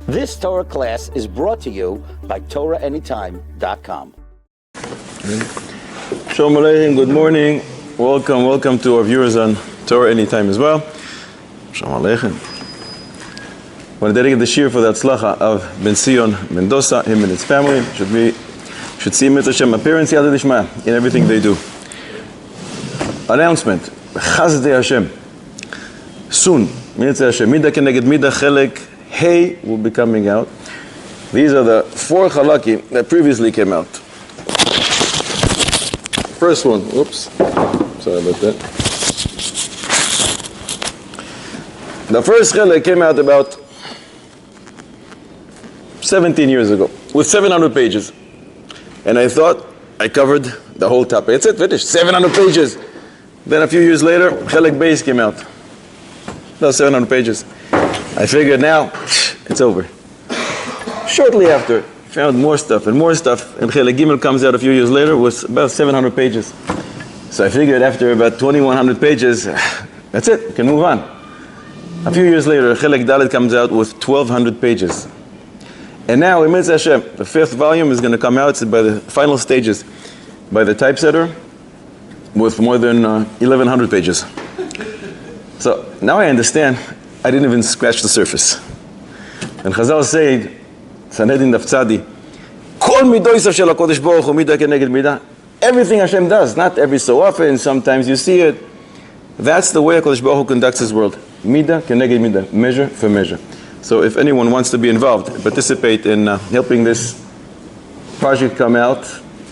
This Torah class is brought to you by TorahAnytime.com. Shalom Aleichem, good morning. Welcome to our viewers on Torah Anytime as well. Shalom Aleichem. I want to dedicate the shir for the Hatzlacha of Ben Sion Mendoza, him and his family. Should see Mitzvah Hashem appearance Yad Lishma in everything they do. Announcement. Chazdei Hashem. Soon, Mitzvah Hashem. Mida keneged mida chelek Hey will be coming out. These are the 4 chalaki that previously came out. First one, oops, sorry about that. The first chelek came out about 17 years ago with 700 pages. And I thought I covered the whole topic. That's it, finished. 700 pages. Then a few years later, chelek beis came out. Those 700 pages. I figured now, it's over. Shortly after, found more stuff, and Chelek Gimel comes out a few years later with about 700 pages. So I figured after about 2,100 pages, that's it, we can move on. A few years later, Chelek Dalet comes out with 1,200 pages. And now, in Mitzvah Hashem, the 5th volume is going to come out. It's by the final stages, by the typesetter, with more than 1,100 pages. So now I understand. I didn't even scratch the surface. And Chazal said, Sanhedrin Daf Tzadi, Kol midoisav shel HaKodesh Baruch Hu mida keneged mida. Everything Hashem does, not every so often, sometimes you see it. That's the way HaKodesh Baruch Hu conducts His world. Mida keneged mida, measure for measure. So if anyone wants to be involved, participate in helping this project come out,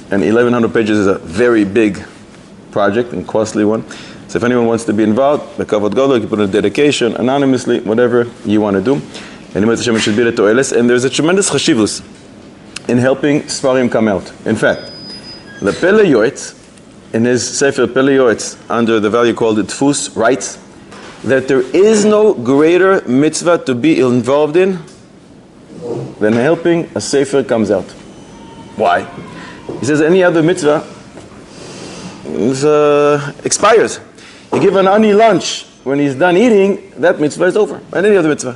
and 1,100 pages is a very big project and costly one. So if anyone wants to be involved, the Kavod Gadol, you can put a dedication, anonymously, whatever you want to do. And there's a tremendous chashivus in helping Sfarim come out. In fact, the Pele Yoetz, in his Sefer Pele Yoetz, under the value called Tfus, writes that there is no greater mitzvah to be involved in than helping a Sefer comes out. Why? He says any other mitzvah expires. You give an ani lunch, when he's done eating, that mitzvah is over. And any other mitzvah.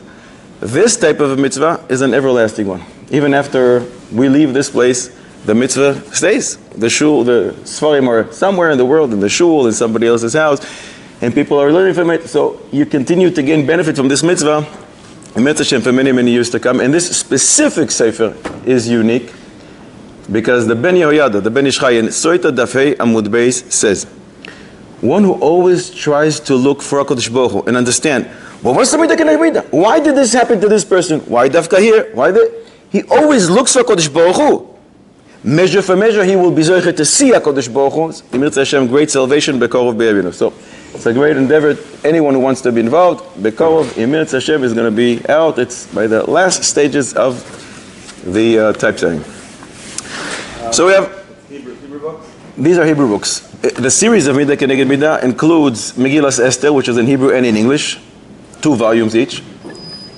This type of a mitzvah is an everlasting one. Even after we leave this place, the mitzvah stays. The shul, the Sfarim are somewhere in the world, in the shul, in somebody else's house, and people are learning from it. So you continue to gain benefit from this mitzvah, in Mitzvah Hashem, for many, many years to come. And this specific sefer is unique, because the Ben Yehoyada, the Ben Ish Chai, in Soita Dafei Amud Beis says, one who always tries to look for HaKadosh Baruch Hu and understand, well, what's the midah keneged midah? Why did this happen to this person? Why dafka here? He always looks for HaKadosh Baruch Hu. Measure for measure, he will be zocher to see HaKadosh Baruch Hu. Im Yirtzeh Hashem, great salvation, Bekorov Be'yavinu. So, it's a great endeavor. Anyone who wants to be involved, Bekorov, Im Yirtzeh Hashem is going to be out. It's by the last stages of the typesetting. So we have Hebrew books? These are Hebrew books. The series of Midah Keneged Midah includes Megillas Esther, which is in Hebrew and in English, 2 volumes each.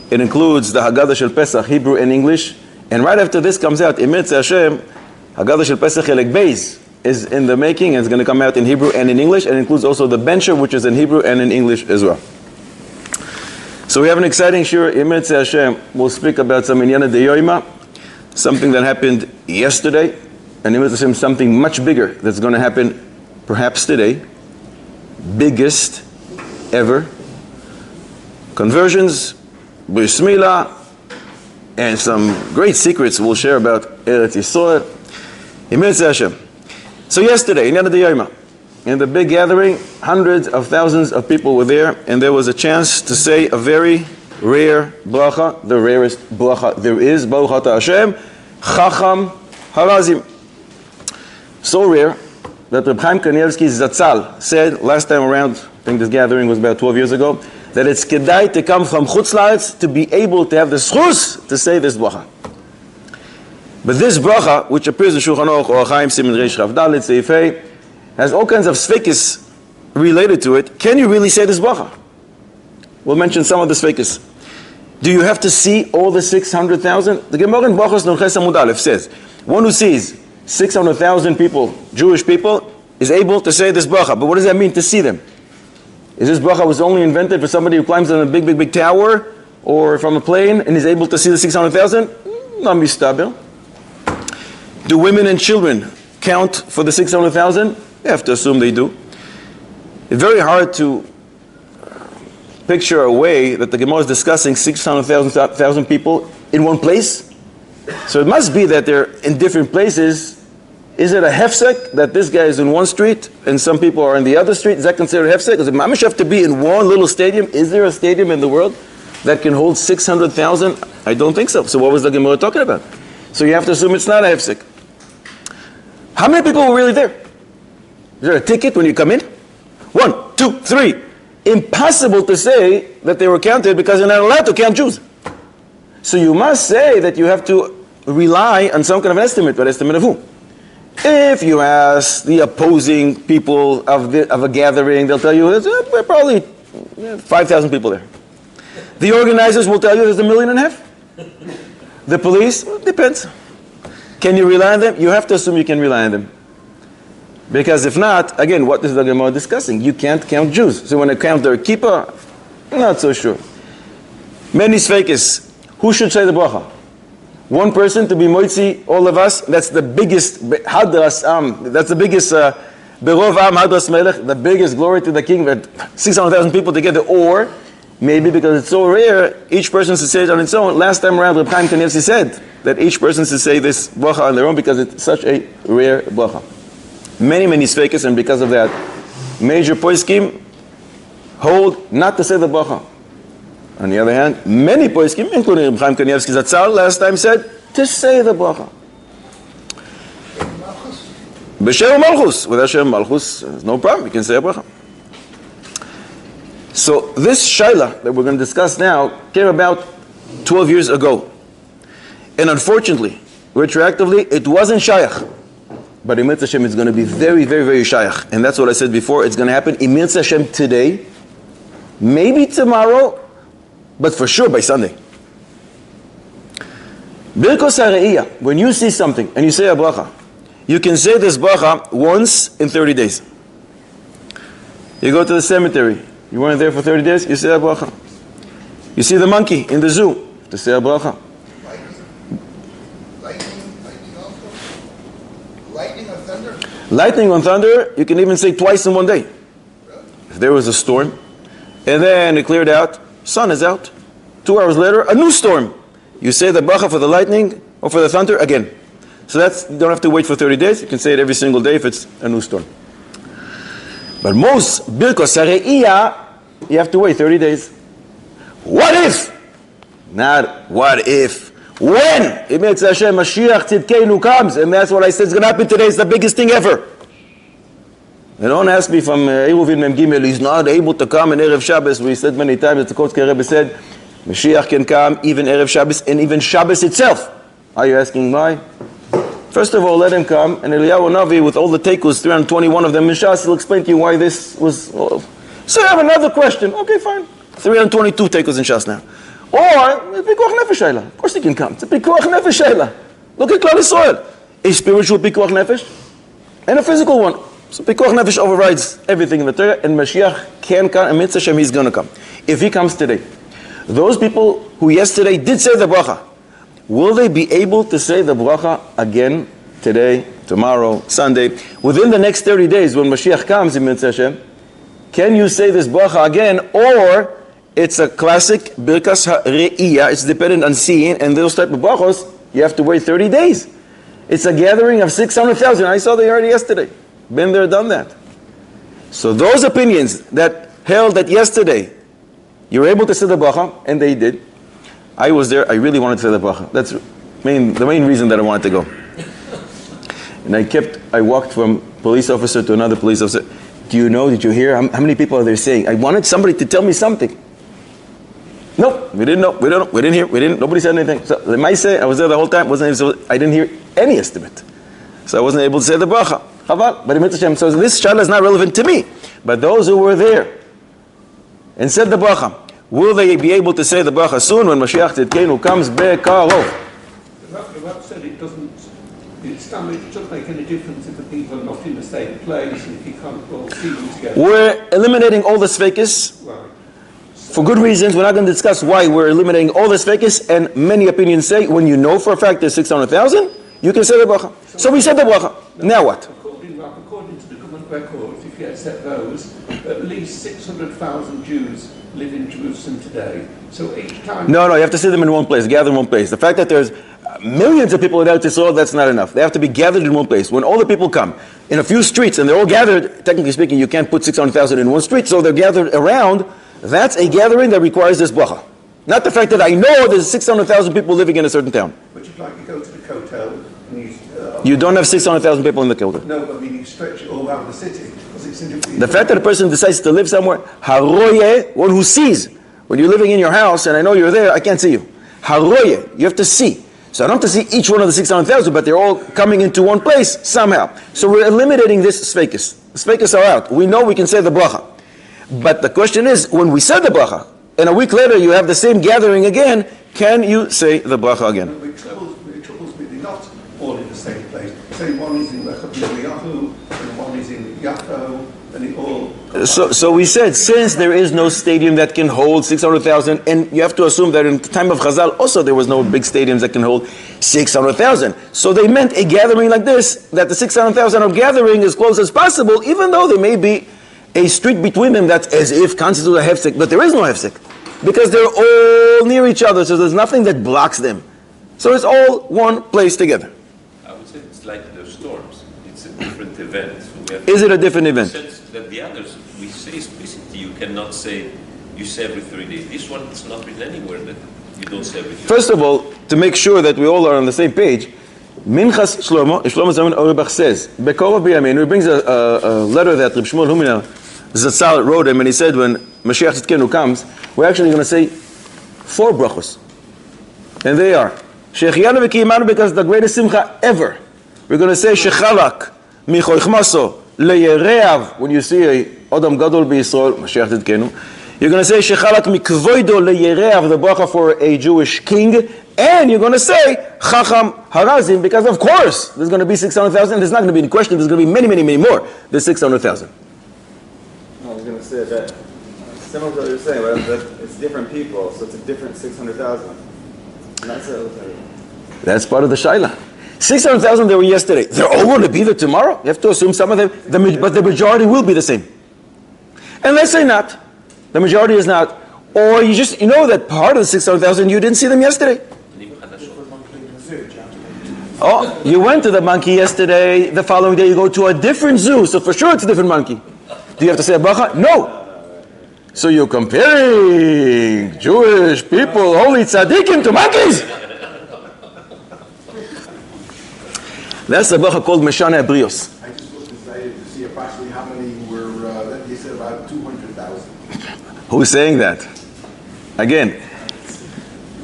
It includes the Haggadah Shel Pesach, Hebrew and English. And right after this comes out, Mitzvah Hashem, Haggadah Shel Pesach Chelek Beis is in the making, and it's going to come out in Hebrew and in English, and includes also the Bencher, which is in Hebrew and in English as well. So we have an exciting shir. Mitzvah Hashem, we'll speak about some Inyana de Yoima, something that happened yesterday, and Mitzvah Hashem, something much bigger that's going to happen perhaps today, biggest ever, conversions, bris milah, and some great secrets we'll share about Eretz Yisrael. Mitzvah Hashem. So yesterday, in Yad Yoma, in the big gathering, hundreds of thousands of people were there, and there was a chance to say a very rare bracha, the rarest bracha there is, Baruch Atah Hashem, Chacham Harazim. So rare that Reb Chaim Kanievsky Zatzal said last time around, I think this gathering was about 12 years ago, that it's kedai to come from Chutz La'aretz to be able to have the schus to say this bracha. But this bracha, which appears in Shulchan Aruch or Chaim Siman Reish Chav Dalet Seif Hey, has all kinds of sfeikis related to it. Can you really say this bracha? We'll mention some of the sfeikis. Do you have to see all the 600,000? The Gemara in Brachos Nunches Amud Aleph says, one who sees 600,000 people, Jewish people, is able to say this bracha. But what does that mean, to see them? Is this bracha was only invented for somebody who climbs on a big, big, big tower? or from a plane and is able to see the 600,000, not mistaber. Do women and children count for the 600,000? You have to assume they do. It's very hard to picture a way that the Gemara is discussing 600,000 people in one place. So it must be that they're in different places. Is it a hefsek that this guy is in one street and some people are in the other street? Is that considered hefsek? Does it mamish have to be in one little stadium? Is there a stadium in the world that can hold 600,000? I don't think so. So what was the Gemara talking about? So you have to assume it's not a hefsek. How many people were really there? Is there a ticket when you come in? 1, 2, 3. Impossible to say that they were counted because you're not allowed to count Jews. So you must say that you have to rely on some kind of estimate, but estimate of who? If you ask the opposing people of a gathering, they'll tell you there's probably 5,000 people there. The organizers will tell you there's 1.5 million. The police, depends. Can you rely on them? You have to assume you can rely on them. Because if not, again, what is the Gemara discussing? You can't count Jews. So when I count their kippah, not so sure. Many sveikis. Who should say the bracha? One person to be moitzi, all of us. That's the biggest hadras am. That's the biggest berov am hadras melech. The biggest glory to the king. That 600,000 people together. Or maybe because it's so rare, each person should say it on its own. Last time around, Reb Chaim Kanievsky said that each person should say this bracha on their own because it's such a rare bracha. Many sveikis, and because of that, major poskim hold not to say the bracha. On the other hand, many poskim, including Reb Chaim Kanievsky Zatzal, last time said to say the bracha. B'shem Malchus, with Hashem Malchus, there's no problem. You can say a bracha. So this shaila that we're going to discuss now came about 12 years ago, and unfortunately, retroactively, it wasn't shayach. But in Mitzvah Hashem, it's going to be very, very, very shayach. And that's what I said before. It's going to happen in Mitzvah Hashem today, maybe tomorrow, but for sure by Sunday. Birkos HaRe'iyah, when you see something and you say a bracha, you can say this bracha once in 30 days. You go to the cemetery, you weren't there for 30 days, you say a bracha. You see the monkey in the zoo, to say a bracha. Lightning on thunder, you can even say twice in one day. If there was a storm, and then it cleared out, sun is out. 2 hours later, a new storm. You say the bracha for the lightning or for the thunder again. So you don't have to wait for 30 days. You can say it every single day if it's a new storm. But most birkos hare'iyah, you have to wait 30 days. What if? Not what if. When Emet Hashem Mashiach Tzidkeinu comes, and that's what I said is going to happen today. It's the biggest thing ever. They don't ask me from Eruvin Mem Gimel. He's not able to come in Erev Shabbos. We said many times that the Kotzker Rebbe said Mashiach can come even Erev Shabbos and even Shabbos itself. Are you asking why? First of all, let him come, and Eliyahu Navi with all the tekus, 321 of them in Shas, will explain to you why this was. So I have another question. Okay, fine. 322 tekus in Shas now. Or, it's a pikuach nefesh shayla. Of course he can come. It's a pikuach nefesh shayla. Look at Klal Yisrael. A spiritual pikuach nefesh and a physical one. So pikuach nefesh overrides everything in the Torah, and Mashiach can come, and Mitzvah Hashem, he's going to come. If he comes today, those people who yesterday did say the bracha, will they be able to say the bracha again today, tomorrow, Sunday, within the next 30 days when Mashiach comes in Mitzvah Hashem? Can you say this bracha again, or it's a classic birkas hare'iyah, it's dependent on seeing, and those type of brachos, you have to wait 30 days. It's a gathering of 600,000. I saw they already yesterday. Been there, done that. So those opinions that held that yesterday, you were able to say the bracha, and they did. I was there, I really wanted to say the bracha. That's the main reason that I wanted to go. And I walked from police officer to another police officer. Do you know, did you hear? How many people are there saying? I wanted somebody to tell me something. Nope, we didn't know, we didn't hear, nobody said anything. So they might say, I was there the whole time, I didn't hear any estimate. So I wasn't able to say the bracha. Chaval, but Hashem. So this shaila is not relevant to me. But those who were there and said the bracha, will they be able to say the bracha soon when Mashiach Tzidkeinu comes bekarov? The Rav said it doesn't make any difference if the people are not in the same place, if you can't all see them together. We're eliminating all the sveikis. Right. For good reasons, we're not going to discuss why we're eliminating all the svekis, and many opinions say when you know for a fact there's 600,000, you can say the bracha. So we said the bracha. Now what? According to the government records, if you accept those, at least 600,000 Jews live in Jerusalem today. So each time... No, you have to see them in one place, gather in one place. The fact that there's millions of people in Eretz Yisrael, that's not enough. They have to be gathered in one place. When all the people come in a few streets and they're all gathered, technically speaking, you can't put 600,000 in one street, so they're gathered around. That's a gathering that requires this bracha. Not the fact that I know there's 600,000 people living in a certain town. But you'd like to go to the kotel and you... You don't have 600,000 people in the kotel. No, but I mean you stretch it all around the city. Because it's in The fact that a person decides to live somewhere, haroye, one who sees. When you're living in your house and I know you're there, I can't see you. Haroye, you have to see. So I don't have to see each one of the 600,000, but they're all coming into one place somehow. So we're eliminating this svekis. The svekis are out. We know we can say the bracha. But the question is, when we said the bracha, and a week later you have the same gathering again, can you say the bracha again? It troubles me, they're not all in the same place. Say one is in Lech Lecha and one is in Yaakov, and it all... So we said, since there is no stadium that can hold 600,000, and you have to assume that in the time of Chazal also there was no big stadiums that can hold 600,000. So they meant a gathering like this, that the 600,000 are gathering as close as possible, even though there may be a street between them that's as if constitutes a hefsek, but there is no hefsek, because they're all near each other, so there's nothing that blocks them. So it's all one place together. I would say it's like the storms. It's a different event. Is it a different event? Sense that the others, we say explicitly, you cannot say, you say every 3 days. This one, it's not written anywhere that you don't say every 3 days. First of all, to make sure that we all are on the same page, Minchas Shlomo Zalman Auerbach says, Bekova B'Yamin, he brings a letter that Reb Shmuel Humina Zatzal wrote him, and he said when Mashiach Tzidkenu comes, we're actually going to say 4 brachos. And they are, Shechianu V'Kiyimanu, because the greatest simcha ever. We're going to say, Shechalak Michoichmaso Leyereav, when you see a Adam Gadol B'Yisrael, Mashiach Tzidkenu, you're going to say, Shechalak Mikvoido Leyereav, the bracha for a Jewish king, and you're going to say, Chacham Harazim, because of course, there's going to be 600,000, there's not going to be any question, there's going to be many, many, many more than 600,000. I was going to say that, similar to what you're saying, but that it's different people, so it's a different 600,000. And that's part of the Shaila. 600,000 there were yesterday. They're all going to be there tomorrow? You have to assume some of them, but the majority will be the same. And let's say not. The majority is not. Or you know that part of the 600,000, you didn't see them yesterday. Oh, you went to the monkey yesterday, the following day you go to a different zoo, so for sure it's a different monkey. Do you have to say a bracha? No. So you're comparing Jewish people, holy tzaddikim, to monkeys? That's the bracha called Meshana Abrios. I just was excited to see approximately how many were, that you said about 200,000. Who's saying that? Again,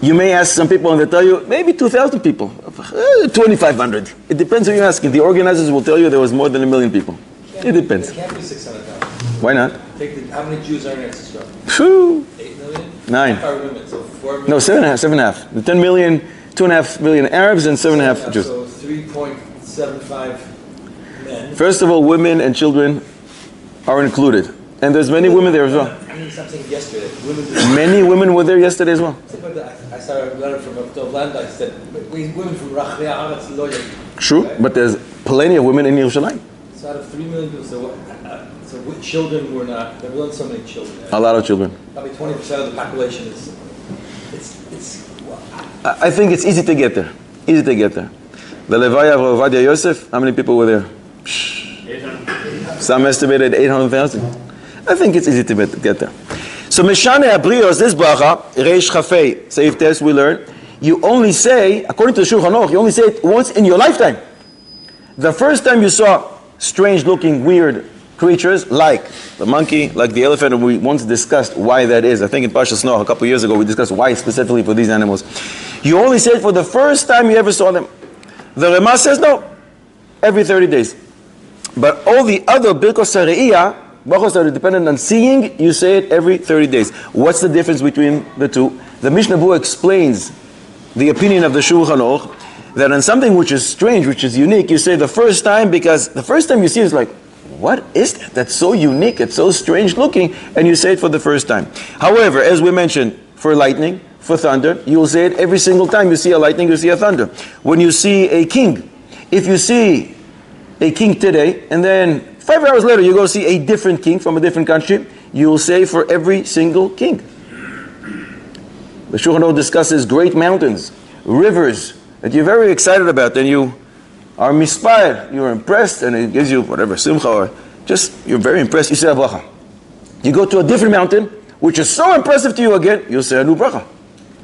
you may ask some people and they'll tell you, maybe 2,000 people, 2,500. It depends who you're asking. The organizers will tell you there was more than 1 million people. It depends. It can't be 600,000. Why not? How many Jews are in Eretz Yisrael? Phew. 8 million? 9. How far women? So 4 million? No, 7.5. The 10 million, 2.5 million Arabs and 7.5 Jews. So 3.75 men. First of all, women and children are included. And there's many women there as well. I mean something yesterday. Many women were there yesterday as well. I saw a letter from Dov Landa. I said, women from Lech Lecha. True, but there's plenty of women in Yerushalayim. So out of 3 million people, so what children were not, there weren't so many children. A lot of children. Probably 20% of the population is, I think it's easy to get there. Easy to get there. The Levaya of Ovadia Yosef, how many people were there? Some estimated 800,000. I think it's easy to get there. So Meshane Abrios, this bracha, Reish Chafei, Seif Tes, we learn, you only say, according to the Shulchan Aruch, you only say it once in your lifetime. The first time you saw strange looking, weird creatures, like the monkey, like the elephant, and we once discussed why that is. I think in Parshas Noach, a couple of years ago, we discussed why specifically for these animals. You only say it for the first time you ever saw them. The Rema says no, every 30 days. But all the other Birkos HaRe'iyah, brachos that are dependent on seeing, you say it every 30 days. What's the difference between the two? The Mishnah Berurah explains the opinion of the Shulchan Aruch that on something which is strange, which is unique, you say the first time, because the first time you see it is like, what is that? That's so unique, it's so strange looking, and you say it for the first time. However, as we mentioned, for lightning, for thunder, you will say it every single time you see a lightning, you see a thunder. When you see a king, if you see a king today, and then 5 hours later you go see a different king from a different country, you will say for every single king. The Shulchan Aruch discusses great mountains, rivers, that you're very excited about, and you are mispire, you're impressed, and it gives you whatever, simcha, or just, you're very impressed, you say a bracha. You go to a different mountain, which is so impressive to you again, you'll say a new bracha.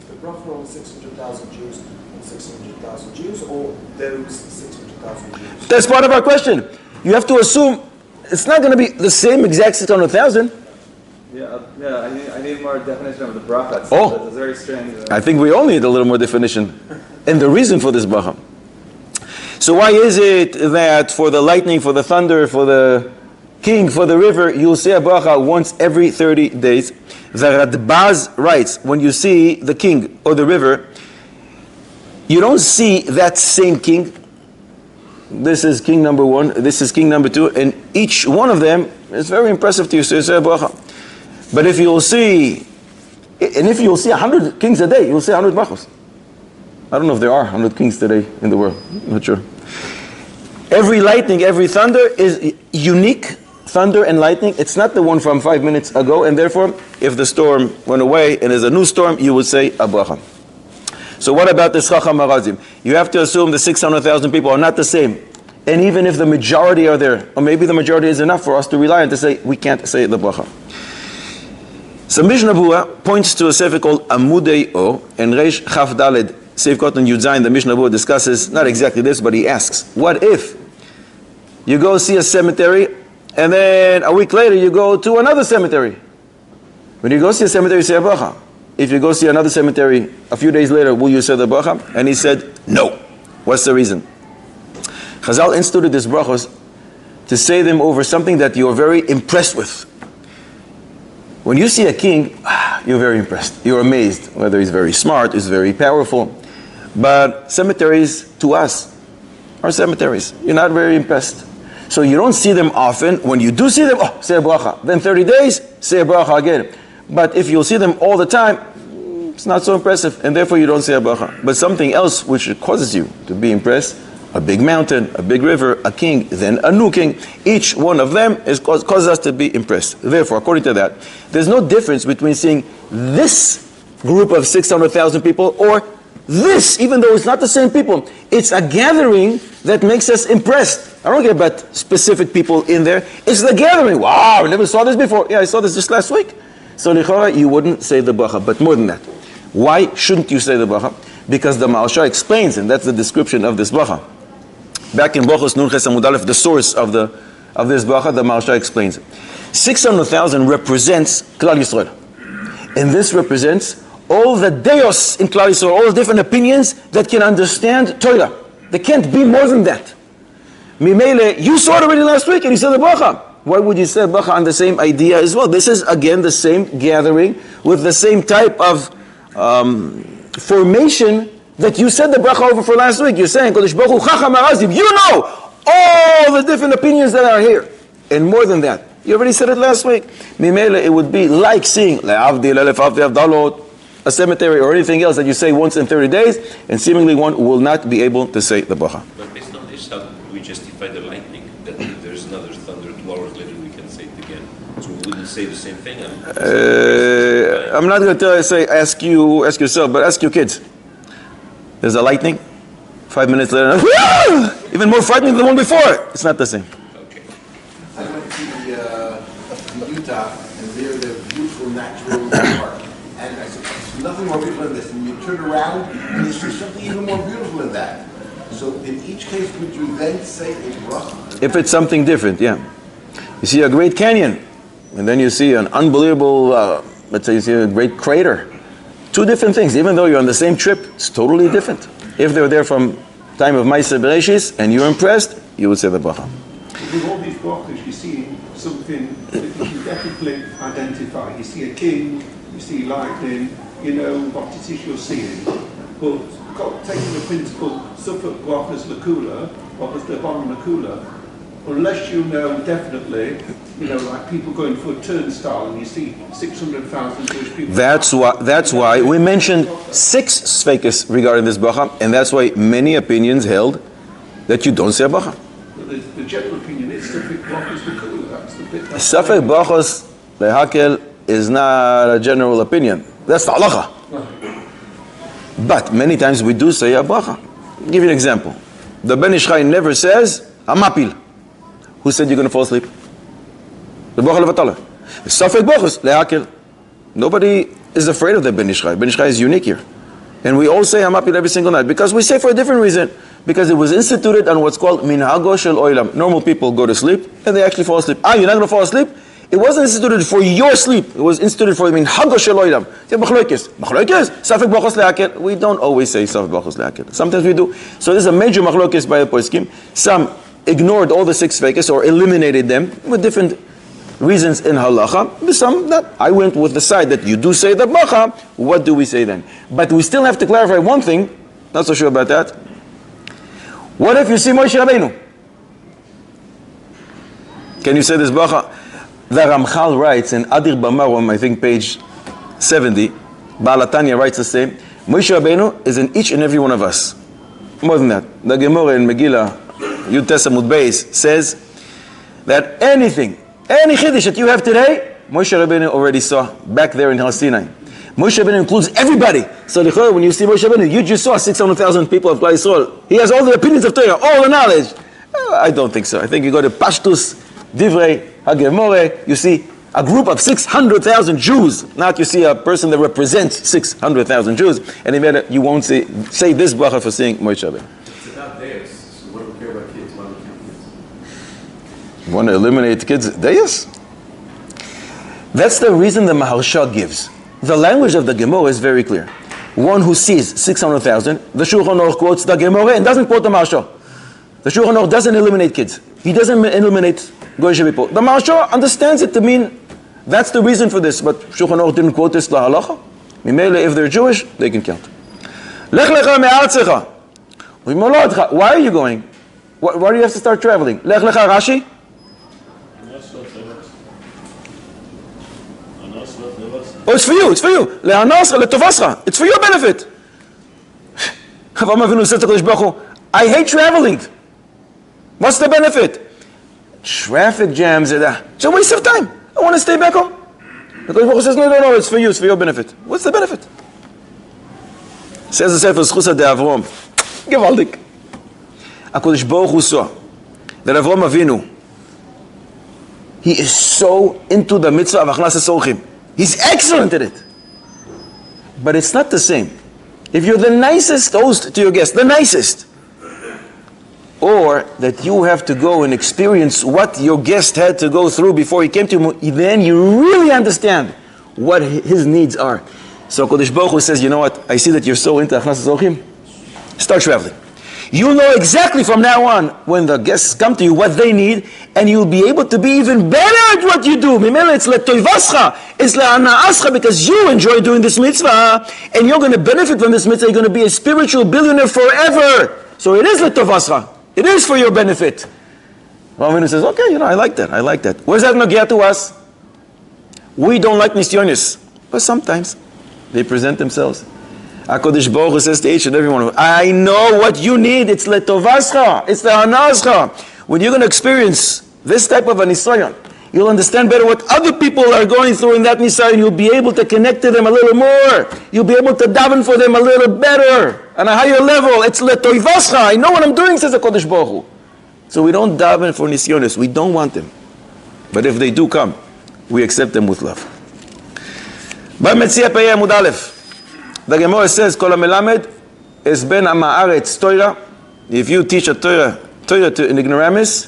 The bracha on 600,000 Jews and 600,000 Jews, or those 600,000 Jews? That's part of our question. You have to assume it's not going to be the same exact 600,000. Yeah, I need more definition of the bracha. It's very strange. I think we all need a little more definition. And the reason for this bracha. So why is it that for the lightning, for the thunder, for the king, for the river, you'll say a bracha once every 30 days? The Radbaz writes, when you see the king or the river, you don't see that same king. This is king number 1, this is king number 2, and each one of them is very impressive to you, so you say a bracha. But if you'll see 100 kings a day, you'll say 100 brachos. I don't know if there are 100 kings today in the world. I'm not sure. Every lightning, every thunder is unique. Thunder and lightning, it's not the one from 5 minutes ago, and therefore, if the storm went away and there's a new storm, you would say a bracha. So what about the Chacham Harazim? You have to assume the 600,000 people are not the same. And even if the majority are there, or maybe the majority is enough for us to rely on to say, we can't say the bracha. So Mishnah Berurah points to a sefer called Amudei O, and Reish Chaf Daled, Seif Kotan Yud Zayin, the Mishnah Berurah discusses, not exactly this, but he asks, what if you go see a cemetery, and then a week later you go to another cemetery? When you go see a cemetery, you say a bracha. If you go see another cemetery a few days later, will you say the bracha? And he said, no. What's the reason? Chazal instituted these brachos to say them over something that you're very impressed with. When you see a king, you're very impressed. You're amazed, whether he's very smart, he's very powerful. But cemeteries, to us, are cemeteries. You're not very impressed. So you don't see them often. When you do see them, say a bracha. Then 30 days, say a bracha again. But if you'll see them all the time, it's not so impressive, and therefore you don't say a bracha. But something else which causes you to be impressed, a big mountain, a big river, a king, then a new king, each one of them causes us to be impressed. Therefore, according to that, there's no difference between seeing this group of 600,000 people or this, even though it's not the same people. It's a gathering that makes us impressed. I don't care about specific people in there. It's the gathering. Wow, I never saw this before. Yeah, I saw this just last week. So Lechora, you wouldn't say the bracha. But more than that, why shouldn't you say the bracha? Because the Maharsha explains, and that's the description of this bracha. Back in Brachos Nun Ches Amud Aleph, the source of this bracha, the Maharsha explains. 600,000 represents Klal Yisrael. And this represents all the deos in Klal Yisrael, all the different opinions that can understand Torah. There can't be more than that. Mimele, you saw it already last week and you said the bracha. Why would you say bracha on the same idea as well? This is again the same gathering with the same type of formation that you said the bracha over for last week. You're saying, Kodesh Baruch Hu Chacham Harazim, you know all the different opinions that are here. And more than that, you already said it last week. Mimele, it would be like seeing Le'avdil Elef Avdei Avdalot, a cemetery or anything else that you say once in 30 days, and seemingly one will not be able to say the bracha. But based on this, how do we justify the lightning? That if there's another thunder 2 hours later, we can say it again. So we wouldn't say the same thing? I'm not going to say ask yourself, but ask your kids. There's a lightning, 5 minutes later, even more frightening than the one before. It's not the same. Okay. I went to Utah, and there the beautiful natural park. And I said, there's nothing more beautiful than this. And you turn around, and you see something even more beautiful than that. So in each case, would you then say a bracha? If it's something different, yeah. You see a great canyon, and then you see an unbelievable, let's say you see a great crater. 2 different things. Even though you're on the same trip, it's totally different. If they were there from time of Maaseh Bereshis, and you're impressed, you would say the bracha. With all these brachas, you see something that you can definitely identify. You see a king, you see lightning, you know what it is you're seeing. But taking the principle, Suffolk brachas lakula, brachas lebon lakula, unless you know definitely, like people going for a turnstile and you see 600,000 Jewish people. That's why we mentioned 6 sfekes regarding this bracha, and that's why many opinions held that you don't say a bracha. The general opinion is Safek Brachos L'Kulu. That's the bit. Safek Brachos Lehakel is not a general opinion. That's the halacha. But many times we do say a bracha. I'll give you an example. The Ben Ish Chai never says Amapil. Who said you're going to fall asleep? The bracha levatala. Safek Brachos Lehakel. Nobody is afraid of the Ben Ish Chai. Ben Ish Chai is unique here. And we all say Amapil every single night because we say for a different reason. Because it was instituted on what's called minhago shel oilam. Normal people go to sleep and they actually fall asleep. You're not going to fall asleep? It wasn't instituted for your sleep. It was instituted for minhago shel oilam. Machlokes. Safek brachos lehakel. We don't always say safek brachos lehakel. Sometimes we do. So there's a major machlokes by the poskim. Some ignored all the 6 sfekes or eliminated them with different reasons in halacha. Some that I went with the side that you do say the bracha. What do we say then? But we still have to clarify one thing. Not so sure about that. What if you see Moshe Rabbeinu? Can you say this bracha? The Ramchal writes in Adir Bamarom, I think page 70, Baal HaTanya writes the same. Moshe Rabbeinu is in each and every one of us. More than that, the Gemara in Megillah, Yud Tesamud Beis, says that any chiddush that you have today, Moshe Rabbeinu already saw back there in Har Sinai. Moshe Rabbeinu includes everybody. So when you see Moshe Rabbeinu, you just saw 600,000 people of Klal Yisrael. He has all the opinions of Torah, all the knowledge. I don't think so. I think you go to Pashtus, Divrei, HaGemore, you see a group of 600,000 Jews. Not you see a person that represents 600,000 Jews. And you won't say this bracha for seeing Moshe Rabbeinu. It's about theirs. So what do we care about kids? Why do we care about kids? You want to eliminate kids' deis? That's the reason the Maharsha gives. The language of the Gemara is very clear. One who sees 600,000, the Shulchan Aruch quotes the Gemara and doesn't quote the Maharsha. The Shulchan Aruch doesn't eliminate kids. He doesn't eliminate Goyish people. The Maharsha understands it to mean that's the reason for this, but Shulchan Aruch didn't quote this la halacha. Mimele, if they're Jewish, they can count. Lech Lecha me'artzecha. Why are you going? Why do you have to start traveling? Lech Lecha Rashi? Oh, it's for you. It's for your benefit. Avraham Avinu said to Kodesh Baruch Hu, I hate traveling. What's the benefit? Traffic jams. It's a waste of time. I want to stay back home. The Kodesh Baruch Hu says, no, it's for you. It's for your benefit. What's the benefit? Says the Sefer Zchusa de Avram. Gewaldig. HaKodesh Baruch Hu saw that Avraham Avinu, he is so into the mitzvah of Achnas HaSorchim. He's excellent at it. But it's not the same. If you're the nicest host to your guest, the nicest, or that you have to go and experience what your guest had to go through before he came to you, then you really understand what his needs are. So Kodesh Baruch Hu says, you know what, I see that you're so into Achnas HaSorchim. Start traveling. You'll know exactly from now on when the guests come to you what they need, and you'll be able to be even better at what you do. It's letoivascha, it's le'ana'ascha, because you enjoy doing this mitzvah, and you're going to benefit from this mitzvah. You're going to be a spiritual billionaire forever. So it is letovascha. It is for your benefit. Ravinu says, okay, I like that. Where's that nogia to us? We don't like nisyonis, but sometimes they present themselves. HaKadosh Baruch Hu says to each and every one of them, I know what you need. It's letovascha. It's lehanascha. When you're going to experience this type of a nisayon, you'll understand better what other people are going through in that nisayon. You'll be able to connect to them a little more. You'll be able to daven for them a little better, on a higher level. It's letovascha. I know what I'm doing, says HaKadosh Baruch Hu. So we don't daven for nisyonis. We don't want them. But if they do come, we accept them with love. B'Metzia Pei Amud Aleph. The Gemara says, Kol HaMelamed es ben ha'ma'aretz Torah. If you teach a Torah to an ignoramus,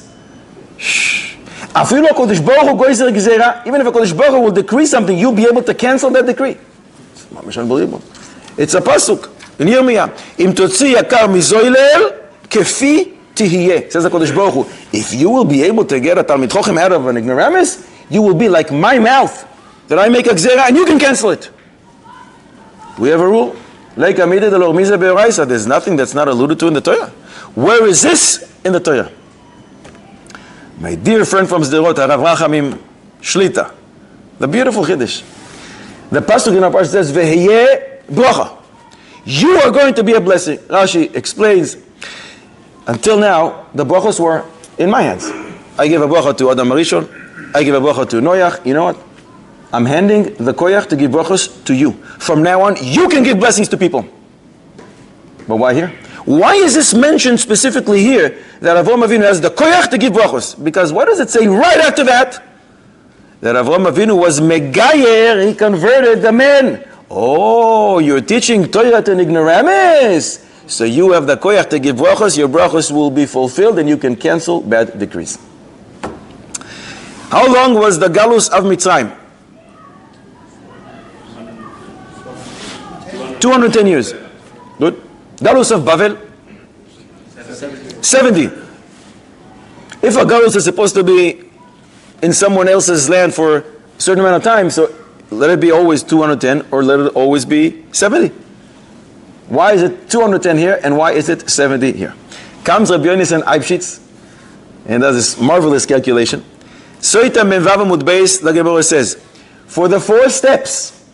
Afilu HaKadosh Baruch Hu goizer gezerah, even if HaKadosh Baruch Hu will decree something, you'll be able to cancel that decree. It's unbelievable. It's a pasuk in Yirmiyah. Im totzi yakar mizoilel kefi tihiyeh. Says HaKadosh Baruch Hu, if you will be able to get a Talmid Chochem out of an ignoramus, you will be like my mouth, that I make a gezerah and you can cancel it. We have a rule. There's nothing that's not alluded to in the Torah. Where is this in the Torah? My dear friend from Sderot, Harav Rachamim Shlita. The beautiful Chiddush. The pasuk in our parsha says, "Veheye bracha." You are going to be a blessing. Rashi explains, until now, the brachos were in my hands. I give a bracha to Adam Arishon, I give a bracha to Noach. You know what? I'm handing the koyach to give brachos to you. From now on, you can give blessings to people. But why here? Why is this mentioned specifically here, that Avraham Avinu has the koyach to give brachos? Because what does it say right after that? That Avraham Avinu was megayer, he converted the men. Oh, you're teaching Torah to ignoramus. So you have the koyach to give brachos, your brachos will be fulfilled and you can cancel bad decrees. How long was the galus of Mitzrayim? 210 years. Good. Galus of Bavel? 70. If a galus is supposed to be in someone else's land for a certain amount of time, so let it be always 210 or let it always be 70. Why is it 210 here and why is it 70 here? Comes Rabbi Yonasan Eibshitz and does this marvelous calculation. Soita Menvav Amud Beis, the Gemara says, for the 4 steps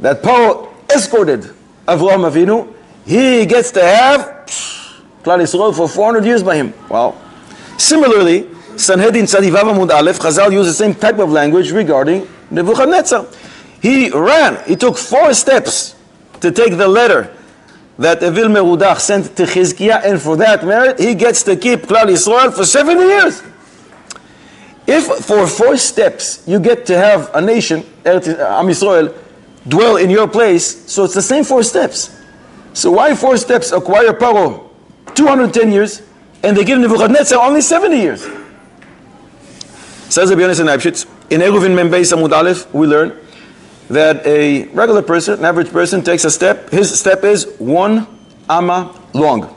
that Paro escorted Avraham Avinu, he gets to have Klal Yisrael for 400 years by him. Wow. Similarly, Sanhedrin Tzadivav Amud Aleph, Chazal used the same type of language regarding Nebuchadnezzar. He took 4 steps to take the letter that Evil Merudach sent to Chizkiah, and for that merit, he gets to keep Klal Yisrael for 70 years. If for 4 steps you get to have a nation, Am Yisrael, dwell in your place, so it's the same 4 steps. So why 4 steps acquire Paro 210 years, and they give Nebuchadnezzar only 70 years? Says Rabbi Yonasan Eibshitz, in Eruvin Mem Beis Amud Aleph, we learn that a regular person, an average person, takes a step. His step is 1 amma long.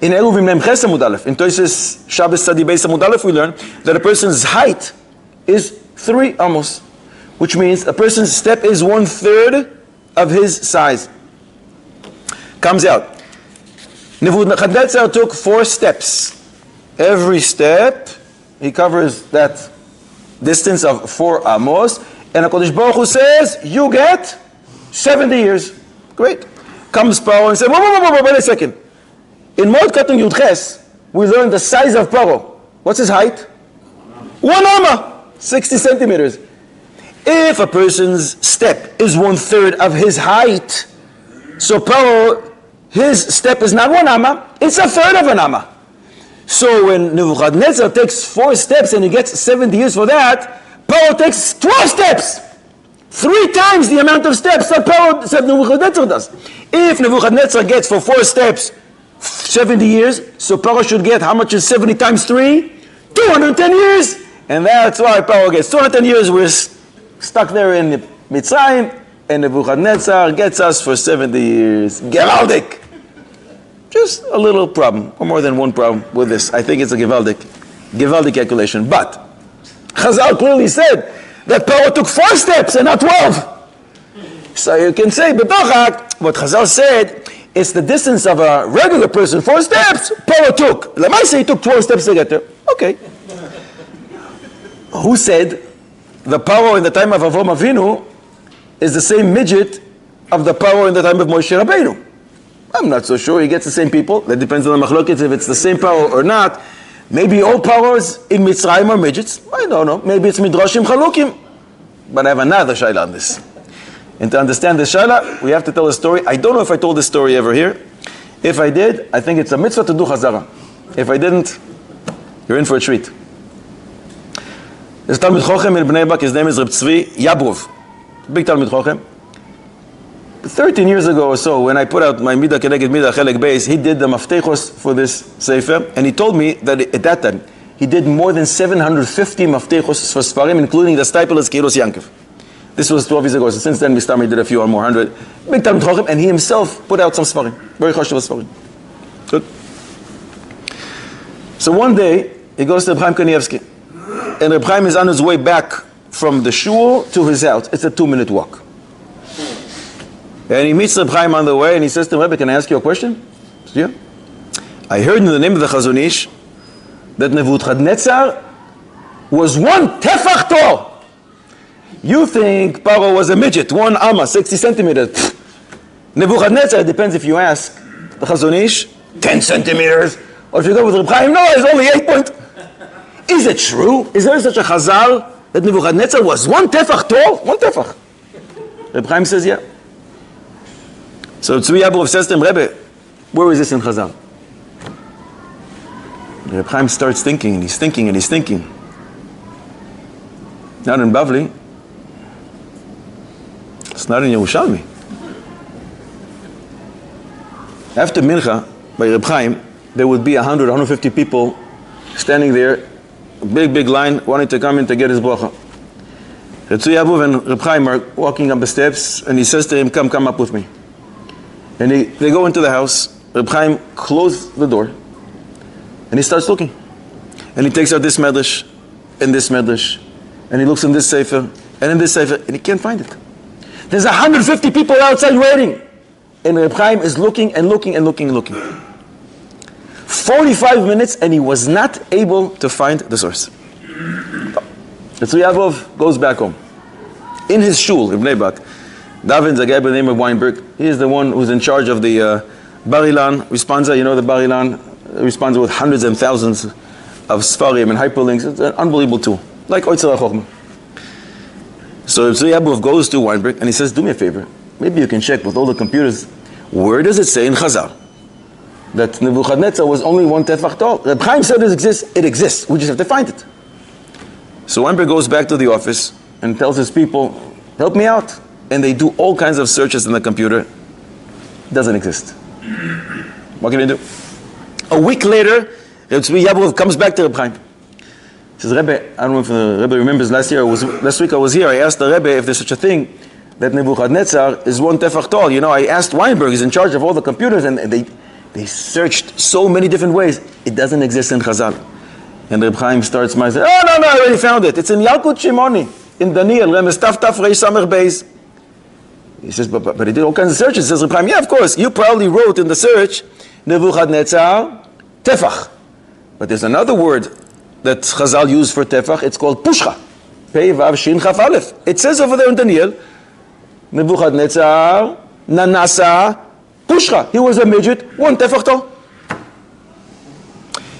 In Eruvin Mem Ches Amud Aleph, in Tosis Shabbos Tzadi Beis Amud Aleph, we learn that a person's height is 3 amos, which means a person's step is 1/3 of his size. Comes out. Nebuchadnezzar took 4 steps. Every step, he covers that distance of 4 amos, and HaKadosh Baruch Hu says, you get 70 years. Great. Comes Paro and says, wait a second. In Mod Katan Yud Ches, we learn the size of Paro. What's his height? 1 amma, 60 centimeters. If a person's step is 1/3 of his height, so Paro, his step is not 1 amma, it's 1/3 of an amma. So when Nebuchadnezzar takes 4 steps and he gets 70 years for that, Paro takes 12 steps. 3 times the amount of steps that Nebuchadnezzar does. If Nebuchadnezzar gets for 4 steps 70 years, so Paro should get, how much is 70 times 3? 210 years. And that's why Paro gets 210 years. We're stuck there in Mitzrayim, and Nebuchadnezzar gets us for 70 years. Gewaldik! Just a little problem, or more than one problem with this. I think it's a Gewaldik calculation. But Chazal clearly said that Paro took 4 steps and not 12. So you can say, B'tochak, what Chazal said, it's the distance of a regular person, 4 steps, Paro took. Lamaisa, he took 12 steps to get there. Okay. Who said the Paro in the time of Avraham Avinu is the same midget of the Paro in the time of Moshe Rabbeinu? I'm not so sure. He gets the same people. That depends on the machlokes if it's the same Paro or not. Maybe all Paros in Mitzrayim are midgets. I don't know. Maybe it's Midrashim Chalukim. But I have another shayla on this. And to understand this shayla, we have to tell a story. I don't know if I told this story ever here. If I did, I think it's a mitzvah to do chazara. If I didn't, you're in for a treat. There's a Talmid Chochem in Bnei Brak. His name is Reb Tzvi Yabrov. Big Talmid Chochem. 13 years ago or so, when I put out my Midah Keneged Midah Chelek Beis, he did the Maftechos for this Sefer, and he told me that at that time, he did more than 750 Maftechos for Sfarim, including the Stipulus Keiros Yankov. This was 12 years ago, so since then, Mr. did a few or more hundred. Big Talmid Chochem, and he himself put out some Sfarim. Very Choshev Sfarim. Good. So one day, he goes to Reb Chaim Kanievsky, and Reb Chaim is on his way back from the shul to his house. It's a 2-minute walk. And he meets Reb Chaim on the way, and he says to him, Rebbe, can I ask you a question? He says, yeah. I heard in the name of the Chazon Ish that Nebuchadnezzar was 1 tefach tall. You think Paro was a midget, 1 amma, 60 centimeters. Pfft. Nebuchadnezzar, it depends if you ask the Chazon Ish, 10 centimeters. Or if you go with Reb Chaim, no, it's only 8 point. Is it true? Is there such a Chazal that Nebuchadnezzar was 1 tefach tall? 1 tefach. Reb Chaim says, yeah. So Tzvi Yablov says to him, Rebbe, where is this in Chazal? Reb Chaim starts thinking, and he's thinking, and he's thinking. Not in Bavli. It's not in Yerushalmi. After Mincha, by Reb Chaim, there would be 100, 150 people standing there, a big line, wanting to come in to get his bracha. Reb Tzvi Yablov and Reb Chaim are walking up the steps, and he says to him, come up with me. And they go into the house. Reb Chaim closed the door, and he starts looking. And he takes out this medrash, and this medrash, and he looks in this sefer, and in this sefer, and he can't find it. There's 150 people outside waiting. And Reb Chaim is looking and looking and looking and looking. 45 minutes, and he was not able to find the source. The Tzvi Yablov goes back home. In his shul, in Bnei Brak, davens a guy by the name of Weinberg. He is the one who's in charge of the Bar Ilan responsa. You know the Bar Ilan responsa with hundreds and thousands of Sfarim and hyperlinks. It's an unbelievable tool. Like Oitzer HaChochmah. So Tzvi Yablov goes to Weinberg and he says, do me a favor. Maybe you can check with all the computers. Where does it say in Chazal that Nebuchadnezzar was only 1 tefach tall? Reb Chaim said it exists. It exists. We just have to find it. So Weinberg goes back to the office and tells his people, help me out. And they do all kinds of searches in the computer. It doesn't exist. What can I do? A week later, Reb Tzvi Yablov comes back to Reb Chaim. He says, Rebbe, I don't know if the Rebbe remembers last week I was here. I asked the Rebbe if there's such a thing that Nebuchadnezzar is 1 tefach tall. You know, I asked Weinberg, he's in charge of all the computers, and they searched so many different ways. It doesn't exist in Chazal. And Reb Chaim starts smiling, no, I already found it. It's in Yalkut Shimoni, in Daniel, Remes Taf Reish Samech Beis. He says, but he did all kinds of searches. He says, Reb Chaim, yeah, of course. You probably wrote in the search, Nebuchadnezzar, tefach. But there's another word that Chazal used for tefach. It's called pushcha. Pei Vav Shin Chaf Aleph. It says over there in Daniel, Nebuchadnezzar, Nanasa, Pushcha. He was a midget, 1 tefach tall.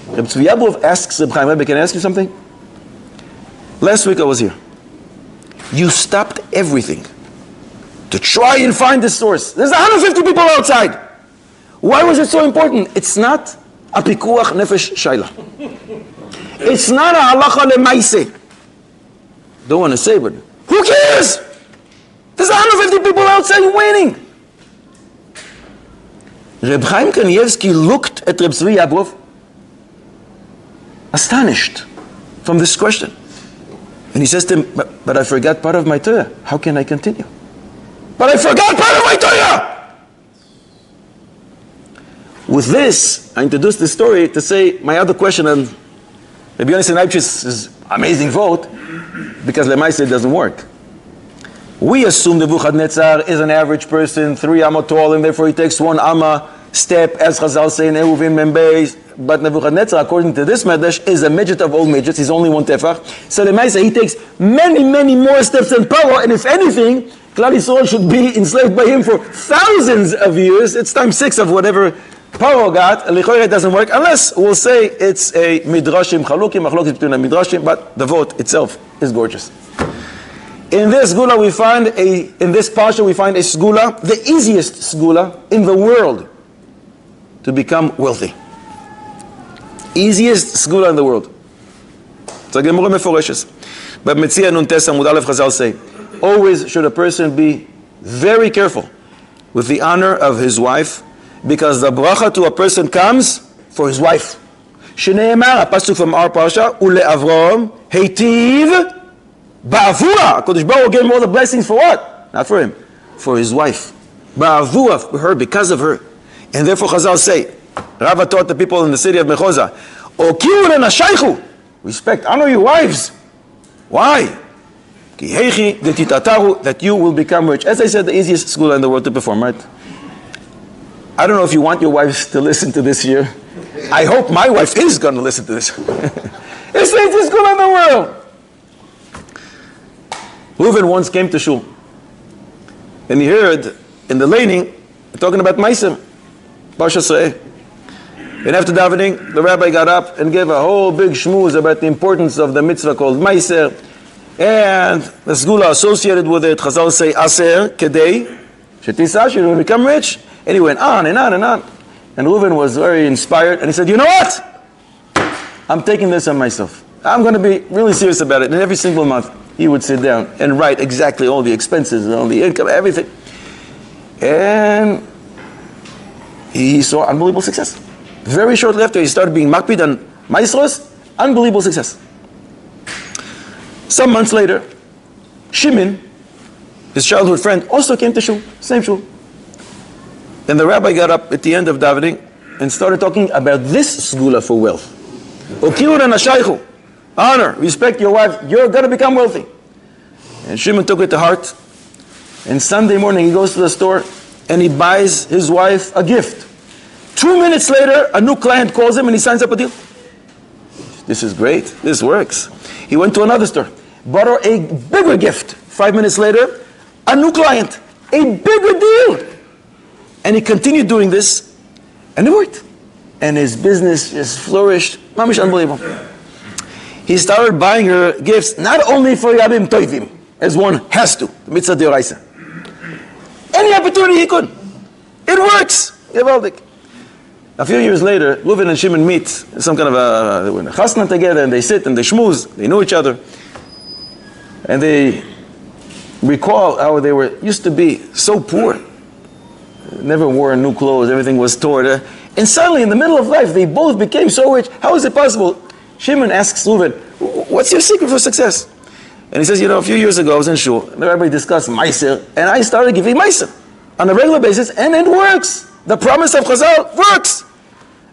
Reb Tzvi Yablov asks Reb Chaim, Rebbe, can I ask you something? Last week I was here. You stopped everything to try and find the source. There's 150 people outside. Why was it so important? It's not a pikuach nefesh shayla. It's not a halacha lemaise. Don't want to say, but who cares? There's 150 people outside waiting. Reb Chaim Kanievsky looked at Reb Tzvi Yablov, astonished from this question. And he says to him, but I forgot part of my Torah. How can I continue? But I forgot part of my Torah! With this, I introduced this story to say my other question, and Rabbi Yonasan Eibsch's amazing vote, because Lemaise it doesn't work. We assume Nebuchadnezzar is an average person, 3 amma tall, and therefore he takes 1 amma step, as Chazal say in Eruvin Membeis. But Nebuchadnezzar, according to this Medrash, is a midget of all midgets. He's only 1 tefach. So Lemaise, he takes many more steps than Paro, and if anything, Klal Yisrael should be enslaved by him for thousands of years. It's times 6 of whatever Paro got. Lichoyre doesn't work, unless we'll say it's a midrashim chalukim, machlokes between the midrashim, but the vote itself is gorgeous. In this sgula in this parsha we find a sgula, the easiest sgula in the world to become wealthy. Easiest sgula in the world. It's a gemara meforeshes. But Metzia Nun Tes Amud Aleph Chazal say, always should a person be very careful with the honor of his wife, because the bracha to a person comes for his wife. Shneimar, a pasuk from our parsha, Ule Avram, Heitiv, Ba'avura. HaKadosh Baruch Hu gave him all the blessings for what? Not for him, for his wife. Ba'avura, for her, because of her. And therefore Chazal say, Rava taught the people in the city of Mechoza, Okiru lenashaychu, respect, honor your wives. Why? Ki heichi detitataru, that you will become rich. As I said, the easiest school in the world to perform, right? I don't know if you want your wives to listen to this here. I hope my wife is going to listen to this. It's the easiest school in the world. Reuven once came to shul, and he heard in the laning talking about Meiser, Parshas Re'eh. And after davening, the rabbi got up and gave a whole big shmooze about the importance of the mitzvah called Meiser, and the segula associated with it. Chazal say, Aser, Kedei, Shetisach, you will become rich. And he went on and on and on. And Reuven was very inspired, and he said, you know what? I'm taking this on myself. I'm going to be really serious about it. And every single month, he would sit down and write exactly all the expenses, all the income, everything. And he saw unbelievable success. Very shortly after, he started being makpid on maestros, unbelievable success. Some months later, Shimon, his childhood friend, also came to shul, same shul. And the rabbi got up at the end of davening and started talking about this segula for wealth. Honor, respect your wife, you're going to become wealthy. And Shimon took it to heart. And Sunday morning, he goes to the store and he buys his wife a gift. 2 minutes later, a new client calls him and he signs up a deal. This is great. This works. He went to another store, bought her a bigger gift. 5 minutes later, a new client, a bigger deal. And he continued doing this, and it worked. And his business just flourished. Mamish, unbelievable. He started buying her gifts not only for Yamim Tovim, as one has to, the mitzvah deoraisa. Any opportunity he could. It works. Gewaldig. A few years later, Reuven and Shimon meet, some kind of they were in a chasna together, and they sit and they schmooze, they know each other. And they recall how they used to be so poor. Never wore new clothes, everything was torn. And suddenly, in the middle of life, they both became so rich. How is it possible? Shimon asks Reuven, what's your secret for success? And he says, a few years ago I was in shul, and everybody discussed Meiser, and I started giving Meiser on a regular basis, and it works. The promise of Chazal works.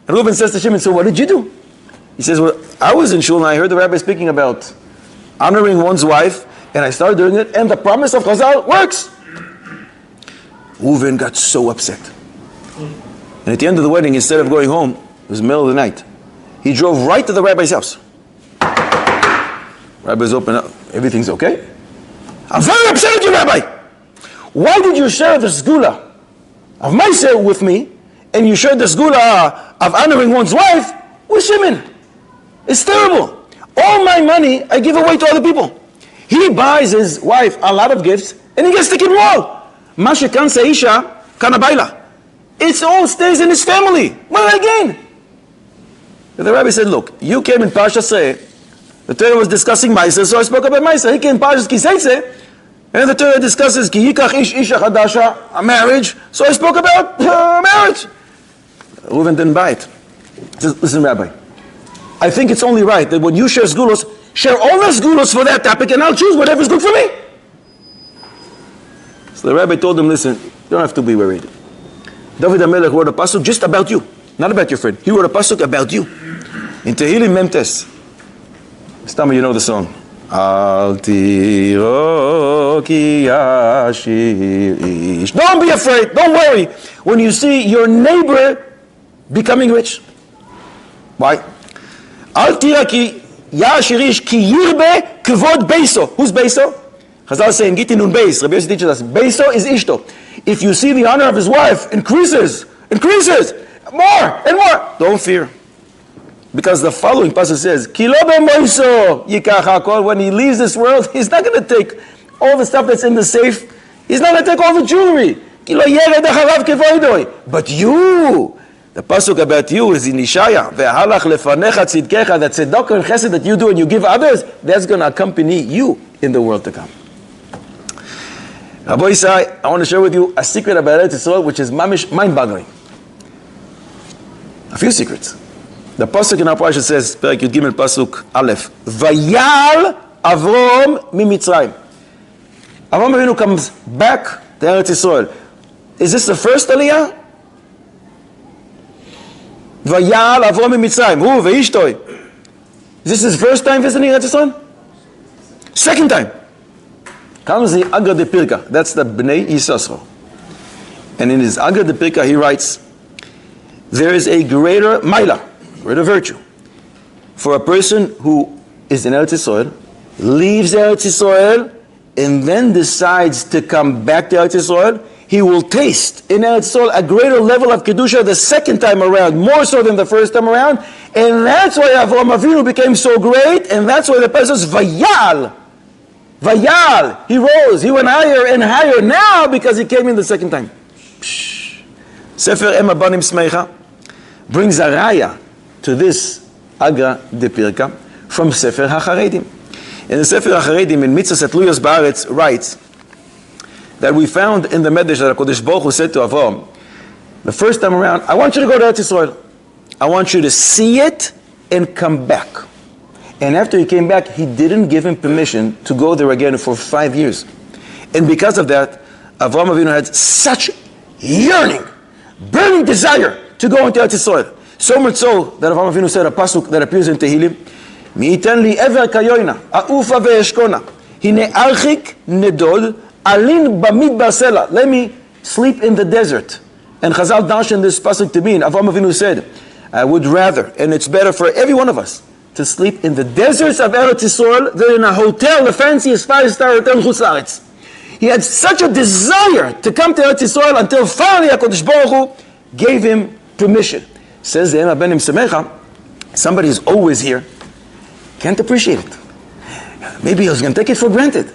And Reuven says to Shimon, so what did you do? He says, well, I was in shul, and I heard the rabbi speaking about honoring one's wife, and I started doing it, and the promise of Chazal works. Reuven got so upset. And at the end of the wedding, instead of going home, it was the middle of the night, he drove right to the rabbi's house. Rabbi's open up. Everything's okay? I'm very upset at you, Rabbi. Why did you share the segula of Meiser with me, and you shared the segula of honoring one's wife with Shimon? It's terrible. All my money I give away to other people. He buys his wife a lot of gifts, and he gets to keep them all. Ma shekan seisha kanabayla. It all stays in his family. What did I gain? And the rabbi said, look, you came in Parshas Re'eh. The Torah was discussing Meiser, so I spoke about Meiser. He came in Parshas Kiseitze, and the Torah discusses Ki yikach ish isha chadasha, a marriage, so I spoke about marriage. Reuven didn't buy it. He says, listen, Rabbi, I think it's only right that when you share sgulos, share all the sgulos for that topic, and I'll choose whatever's good for me. So the rabbi told him, listen, you don't have to be worried. David HaMelech wrote a pasuk just about you, not about your friend. He wrote a pasuk about you. In Tehillim Memtes. Some of you know the song. Al tiro ki yashir ish. Don't be afraid, don't worry when you see your neighbor becoming rich. Why? Al tiro ki yashir ish ki yirbe kevod beiso. Who's beiso? Chazal say in Giti Nun Beis, Rabbi Yossi teaches us, beiso is ishto. If you see the honor of his wife increases, more and more, don't fear. Because the following passage says, when he leaves this world, he's not going to take all the stuff that's in the safe. He's not going to take all the jewelry. But you, the pasuk about you is in Ishaya, that tzedakah and chesed that you do and you give others, that's going to accompany you in the world to come. Rabbi Isai, I want to share with you a secret about Eretz Yisrael, which is mind-boggling. A few secrets. The pasuk in our parasha says, Perek Yud Gimel pasuk Aleph, Vayal Avrom mimitzrayim. Avrom Avinu comes back to Eretz Yisrael. Is this the first Aliyah? Vayal Avrom mimitzrayim. Hu ve'ishtoi. Is this his first time visiting Eretz Yisrael? Second time. Comes the Agar de Pirka. That's the Bnei Yisrael. And in his Agar de Pirka he writes, there is a greater maila, greater virtue, for a person who is in Eretz Yisrael, leaves Eretz Yisrael, and then decides to come back to Eretz Yisrael, he will taste in Eretz Yisrael a greater level of Kedusha the second time around, more so than the first time around. And that's why Avraham Avinu became so great, and that's why the Pasuk says, Vayal. Vayal. He rose. He went higher and higher now because he came in the second time. Sefer Em Abanim Smeicha brings a raya to this Agra de Pirka from Sefer HaCharedim. In the Sefer HaCharedim, in Mitzvah Setluyos Ba'aretz, writes that we found in the Medrash that HaKadosh Baruch Hu said to Avraham, the first time around, I want you to go to Eretz Yisrael. I want you to see it and come back. And after he came back, he didn't give him permission to go there again for 5 years. And because of that, Avraham Avinu had such yearning, burning desire to go into Eretz Yisrael. So much so that Avraham Avinu said a pasuk that appears in Tehillim, Mi'iten li ever kayoina, a'ufa ve'eshkona, hine archik nedod, alin bamidbar sela. Let me sleep in the desert. And Chazal darshan this pasuk to me, and Avraham Avinu said, I would rather, and it's better for every one of us, to sleep in the deserts of Eretz Yisrael than in a hotel, the fanciest five-star hotel in Chutz La'aretz. He had such a desire to come to Eretz Yisrael until finally HaKadosh Baruch Hu gave him permission. Says the Em Abanim Semecha, somebody who's always here can't appreciate it. Maybe he was going to take it for granted.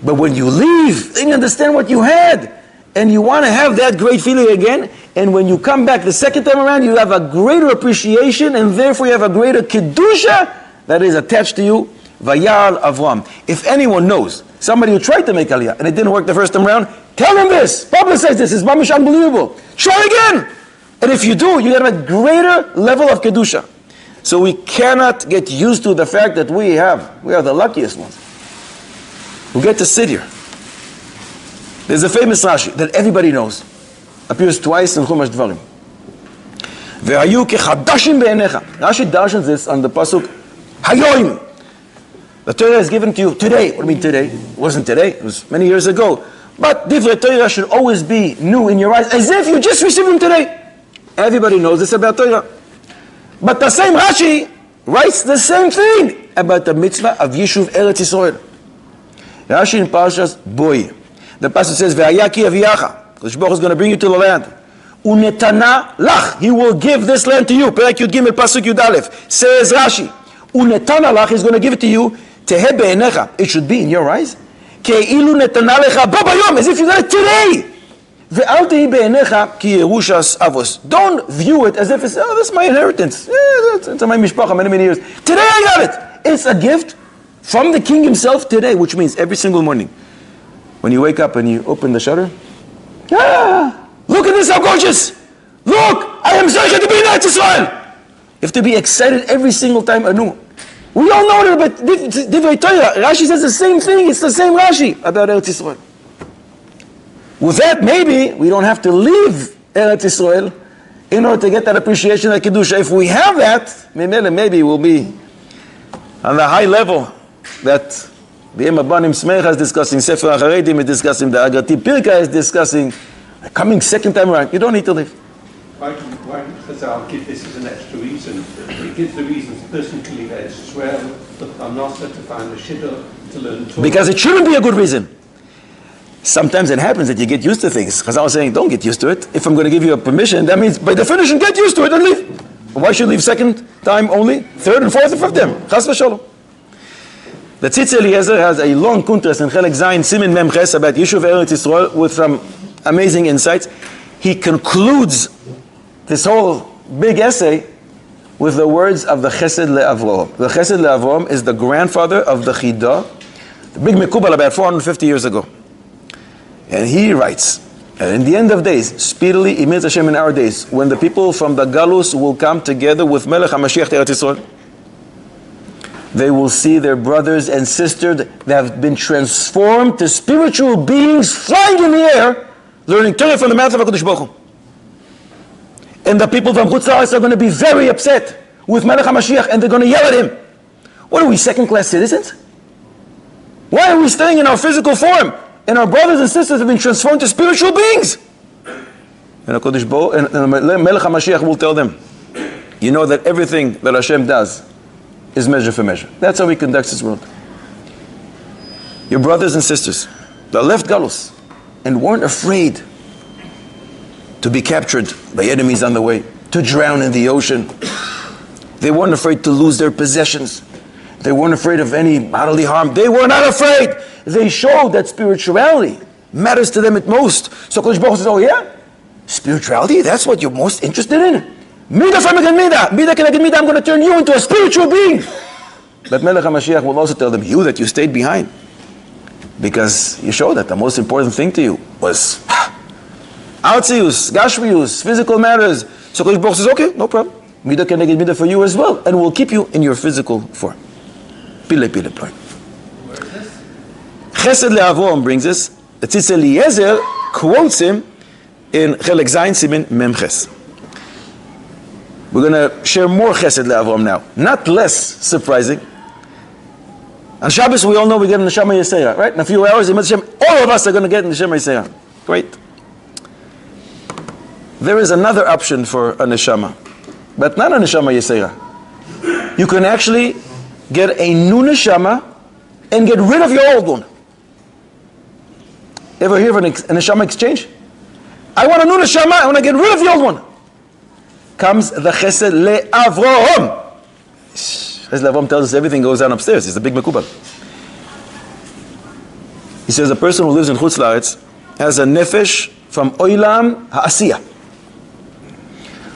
But when you leave, then you understand what you had. And you want to have that great feeling again. And when you come back the second time around, you have a greater appreciation, and therefore you have a greater Kedusha that is attached to you. Vayal Avram. If anyone knows somebody who tried to make Aliyah and it didn't work the first time around, tell him this. Publicize this. It's mamish unbelievable. Try again. And if you do, you have a greater level of Kedusha. So we cannot get used to the fact that we are the luckiest ones who get to sit here. There's a famous Rashi that everybody knows. Appears twice in Chumash Dvarim. Ve'ayu kechadashim be'enecha. Rashi darshans this on the pasuk Hayoim. The Torah is given to you today. What do you mean today? It wasn't today. It was many years ago. But Divrei Torah should always be new in your eyes, as if you just received them today. Everybody knows this about Torah. But the same Rashi writes the same thing about the mitzvah of Yishuv Eretz Yisrael. Rashi in Parshas Boy. The pasuk says, "Ve'aya ki aviyacha." Kodesh Baruch is going to bring you to the land. Unetana lach. He will give this land to you. Perek Yud Gimel pasuk Yud Aleph. Says Rashi, Unetana lach. He's going to give it to you. Teheh be'enecha. It should be in your eyes. Ke'ilu netana lecha bo bayom. As if you got it today. Ve'al tehi be'enecha ki yerushas avos. Don't view it as if it's, oh, this is my inheritance. It's my mishpacha many years. Today I got it. It's a gift from the king himself today, which means every single morning when you wake up and you open the shutter, look at this, how gorgeous! Look, I am Zaycha to be in Eretz Yisrael! You have to be excited every single time anew. We all know that about Divrei Torah. Rashi says the same thing. It's the same Rashi about Eretz Yisrael. With that, maybe we don't have to leave Eretz Yisrael in order to get that appreciation of Kedusha. If we have that, maybe we'll be on the high level that the Em Abanim Smecha is discussing, Sefer HaCharedim is discussing, the Agrati Pirka is discussing. Coming second time around, you don't need to live. Why Chazal give this as an extra reason? It gives the reason for the person to leave Eretz Yisrael, the Parnasa, to find the Shidduch, to learn Torah. Because it shouldn't be a good reason. Sometimes it happens that you get used to things. Chazal is saying, don't get used to it. If I'm going to give you a permission, that means by definition, get used to it and leave. Why should you leave second time only? Third and fourth and fifth time. Chas v'sholom. The Tzitz Eliezer has a long kuntras in Chelek Zayin Simin Mem Ches about Yishuv Eretz Yisrael with some amazing insights. He concludes this whole big essay with the words of the Chesed LeAvraham. The Chesed LeAvraham is the grandfather of the Chidah, the big Mekubal about 450 years ago. And he writes, in the end of days, speedily, Imir Hashem in our days, when the people from the Galus will come together with Melech HaMashiach to Eretz Yisrael, they will see their brothers and sisters that have been transformed to spiritual beings flying in the air, learning Torah from the mouth of HaKadosh Baruch Hu. And the people from Chutz La'aretz are going to be very upset with Melech HaMashiach, and they're going to yell at him. What are we, second-class citizens? Why are we staying in our physical form? And our brothers and sisters have been transformed to spiritual beings. And HaKadosh Baruch Hu, and Melech HaMashiach will tell them, you know that everything that Hashem does is measure for measure. That's how he conducts his world. Your brothers and sisters that left Galus and weren't afraid to be captured by enemies on the way, to drown in the ocean. They weren't afraid to lose their possessions. They weren't afraid of any bodily harm. They were not afraid. They showed that spirituality matters to them at most. So Kodesh Baruch Hu says, oh yeah? Spirituality? That's what you're most interested in? Midah famigad midah. Midah keneged midah. I'm going to turn you into a spiritual being. But Melech HaMashiach will also tell them, you that you stayed behind. Because you showed that the most important thing to you was Outzius, Gashmius, physical matters. So Kodesh Baruch Hu says, okay, no problem. Midah keneged midah for you as well. And we'll keep you in your physical form. Pile pile pile. Where is this? Chesed le'avrom brings us. The Tzitz Eliezer quotes him in Chelek Zayin Simin Memches. We're going to share more Chesed le'avrom now. Not less surprising. On Shabbos, we all know we get in Neshama Yisera, right? In a few hours, all of us are going to get in Neshama Yisera. Great. There is another option for a Neshama, but not a Neshama Yisera. You can actually get a new Neshama and get rid of your old one. Ever hear of a Neshama exchange? I want a new Neshama, I want to get rid of the old one. Comes the Chesed le'avrom. Chesed le'avrom tells us everything goes on upstairs. He's a big mekubal. He says a person who lives in Chutz La'aretz has a nefesh from Oilam Ha'asiyah.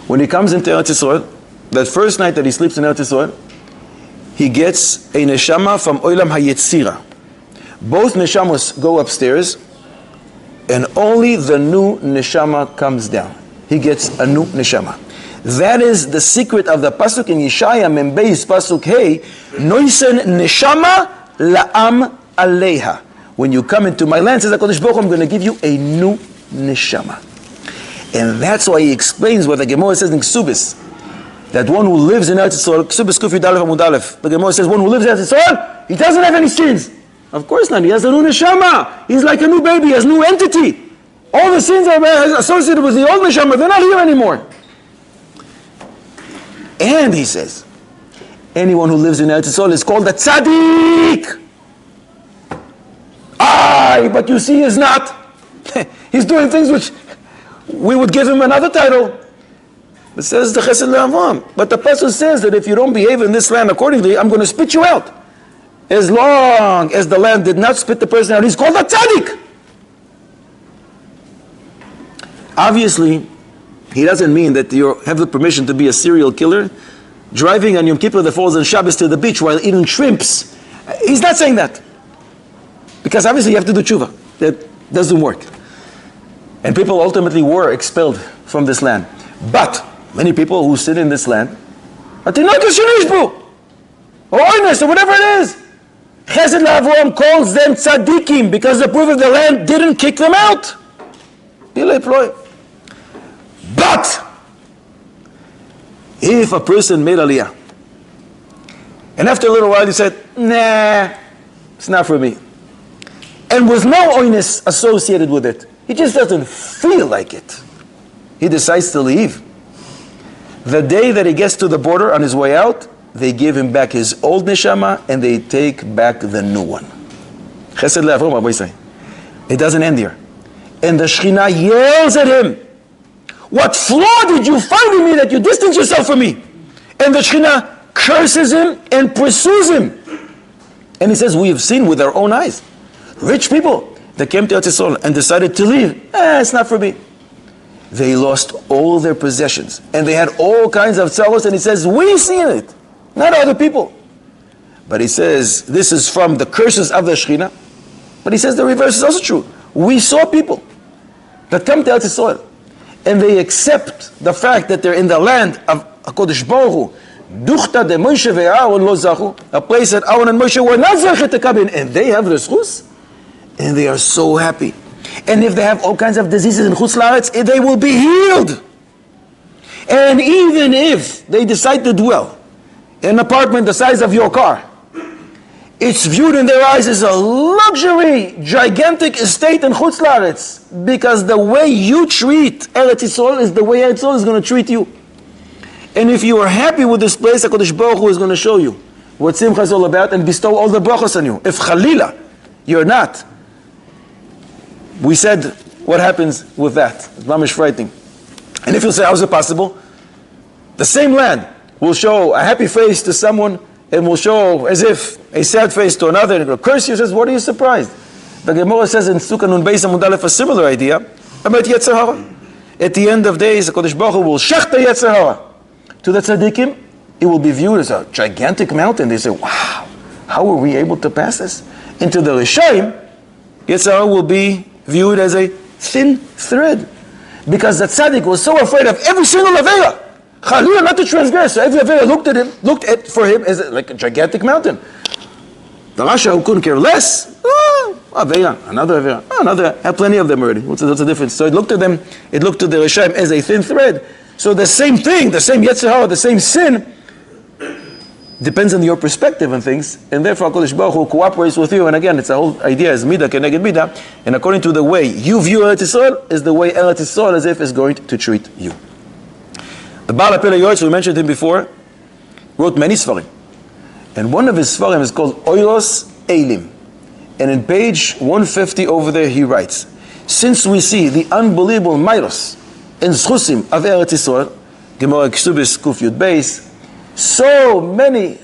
When he comes into Eretz Yisrael, that first night that he sleeps in Eretz Yisrael, he gets a neshama from Oilam HaYetzira. Both neshamas go upstairs, and only the new neshama comes down. He gets a new neshama. That is the secret of the pasuk in Yeshaya Membeis pasuk Hey, Noisen neshama la'am aleha. When you come into my land, says HaKadosh Baruch Hu, I'm going to give you a new neshama. And that's why he explains what the Gemara says in Ksubis, that one who lives in Eretz Yisrael, Ksubis Kuf Yud Aleph Amud Aleph, the Gemara says one who lives in Eretz Yisrael, he doesn't have any sins. Of course not. He has a new neshama. He's like a new baby. He has a new entity. All the sins are associated with the old neshama. They're not here anymore. And he says, anyone who lives in Eretz Yisrael is called a tzaddik. But you see, he's not. He's doing things which we would give him another title. It says the Chesed le'avrom. But the pasuk says that if you don't behave in this land accordingly, I'm going to spit you out. As long as the land did not spit the person out, he's called a tzaddik. Obviously, he doesn't mean that you have the permission to be a serial killer, driving on Yom Kippur that falls on Shabbos to the beach while eating shrimps. He's not saying that. Because obviously you have to do tshuva. That doesn't work. And people ultimately were expelled from this land. But many people who sit in this land are tinokas shenishbu, or oinus, or whatever it is. Chesed le'avrom calls them tzaddikim because the proof of the land didn't kick them out. But if a person made Aliyah, and after a little while he said, nah, it's not for me, and with no oinus associated with it, he just doesn't feel like it, he decides to leave. The day that he gets to the border on his way out, they give him back his old neshama and they take back the new one. Chesed le'avrom, Rabbi say. It doesn't end here. And the Shekhinah yells at him, what flaw did you find in me that you distance yourself from me? And the Shekhinah curses him and pursues him. And he says, we have seen with our own eyes rich people that came to Eretz Yisrael and decided to leave. It's not for me. They lost all their possessions. And they had all kinds of tzalos. And he says, we seen it, not other people. But he says, this is from the curses of the Shekhinah. But he says the reverse is also true. We saw people that come to Eretz Yisrael and they accept the fact that they're in the land of HaKadosh Baruch Hu, Duchta de Moshe ve'Aaron lo zachu, a place that Aaron and Moshe were not zachet to come in, and they have their schus, and they are so happy. And if they have all kinds of diseases in Chutz La'aretz, they will be healed. And even if they decide to dwell in an apartment the size of your car, it's viewed in their eyes as a luxury, gigantic estate in Chutz La'aretz, because the way you treat Eretz Yisrael is the way Eretz Yisrael is going to treat you. And if you are happy with this place, HaKadosh Baruch Hu is going to show you what Simcha is all about and bestow all the brachos on you. If Chalila, You're not. We said, what happens with that? It's mamish frightening. And if you say, how is it possible? The same land will show a happy face to someone and will show as if a sad face to another, and it will curse you. Says, what are you surprised? The Gemara says in Sukkah Nun Beis Amud Aleph a similar idea about Yetzer Hara. At the end of days, the Kodesh Baruch Hu will shech the Yetzer Hara. To the tzaddikim, it will be viewed as a gigantic mountain. They say, wow, how were we able to pass this? Into the Rishaim, Yetzer Hara will be viewed as a thin thread. Because the tzaddik was so afraid of every single Aveira. Chalila, not to transgress. So every Aveira looked at for him as like a gigantic mountain. The Rasha who couldn't care less, Aveira, another Aveira, another, had plenty of them already. What's the difference? So it looked to them, it looked to the Rishaim as a thin thread. So the same thing, the same Yetzer Hara, the same sin, depends on your perspective on things, and therefore HaKadosh Baruch Hu cooperates with you. And again, it's a whole idea is midah keneged midah, and according to the way you view Eretz Yisrael is the way Eretz Yisrael as if is going to treat you. The Baal HaPele Yoetz, we mentioned him before, wrote many svarim, and one of his svarim is called Oiros Eilim, and in page 150 over there he writes, since we see the unbelievable miros and zchusim of Eretz Yisrael, Gemara Ksubis Kuf Yud Beis, so many,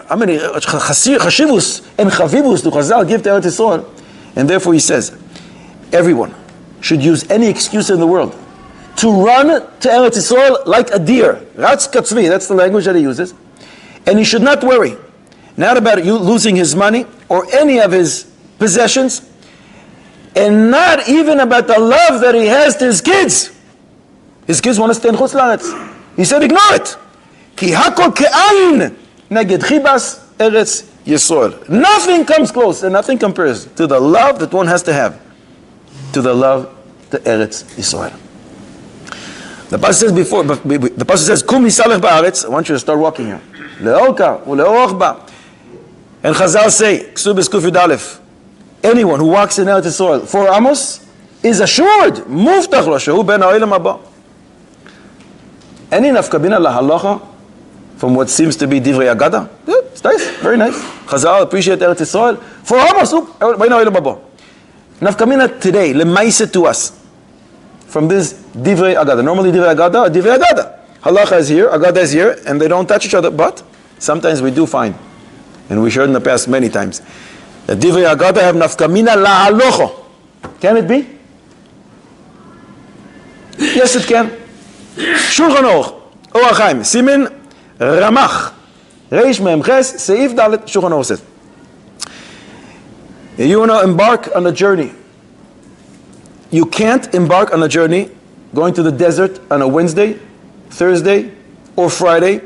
how many chashivus and chavivus do Chazal give to Eretz Yisrael, and therefore he says, everyone should use any excuse in the world to run to Eretz Yisrael like a deer. Ratz katzvi, that's the language that he uses, and he should not worry, not about you losing his money or any of his possessions, and not even about the love that he has to his kids. His kids want to stay in Chutz La'aretz. He said, ignore it. Ki hakol ke'ayin neged chibas Eretz Yisrael. Nothing comes close and nothing compares to the love that one has to have to the love to Eretz Yisrael. The Pasuk says before, the Pasuk says, Kum hisalech ba'aretz. I want you to start walking here. Le'orka u'le'oroch ba. And Chazal say, Ksub Kuf Yud Aleph, anyone who walks in Eretz Yisrael for Amos is assured, muftach lo shehu ben ha'olam haba. Any nafkabina lahalacha from what seems to be divrei agada? Good, it's nice, very nice. Chazal appreciate Eretz Yisrael for Amos. Ben ha'olam haba. Nafkamina today, lemaisa to us from this divrei agada. Normally divrei agada, divrei agada. Halacha is here, agada is here, and they don't touch each other. But sometimes we do find, and we shared in the past many times, that divrei agada have nafkamina lahalocha. Can it be? Yes, it can. Shulchan Aruch, Orach Chaim, Simin Ramach, Reish Mem Ches, Seif Dalet. Shulchan Aruch says, you want to embark on a journey. You can't embark on a journey going to the desert on a Wednesday, Thursday, or Friday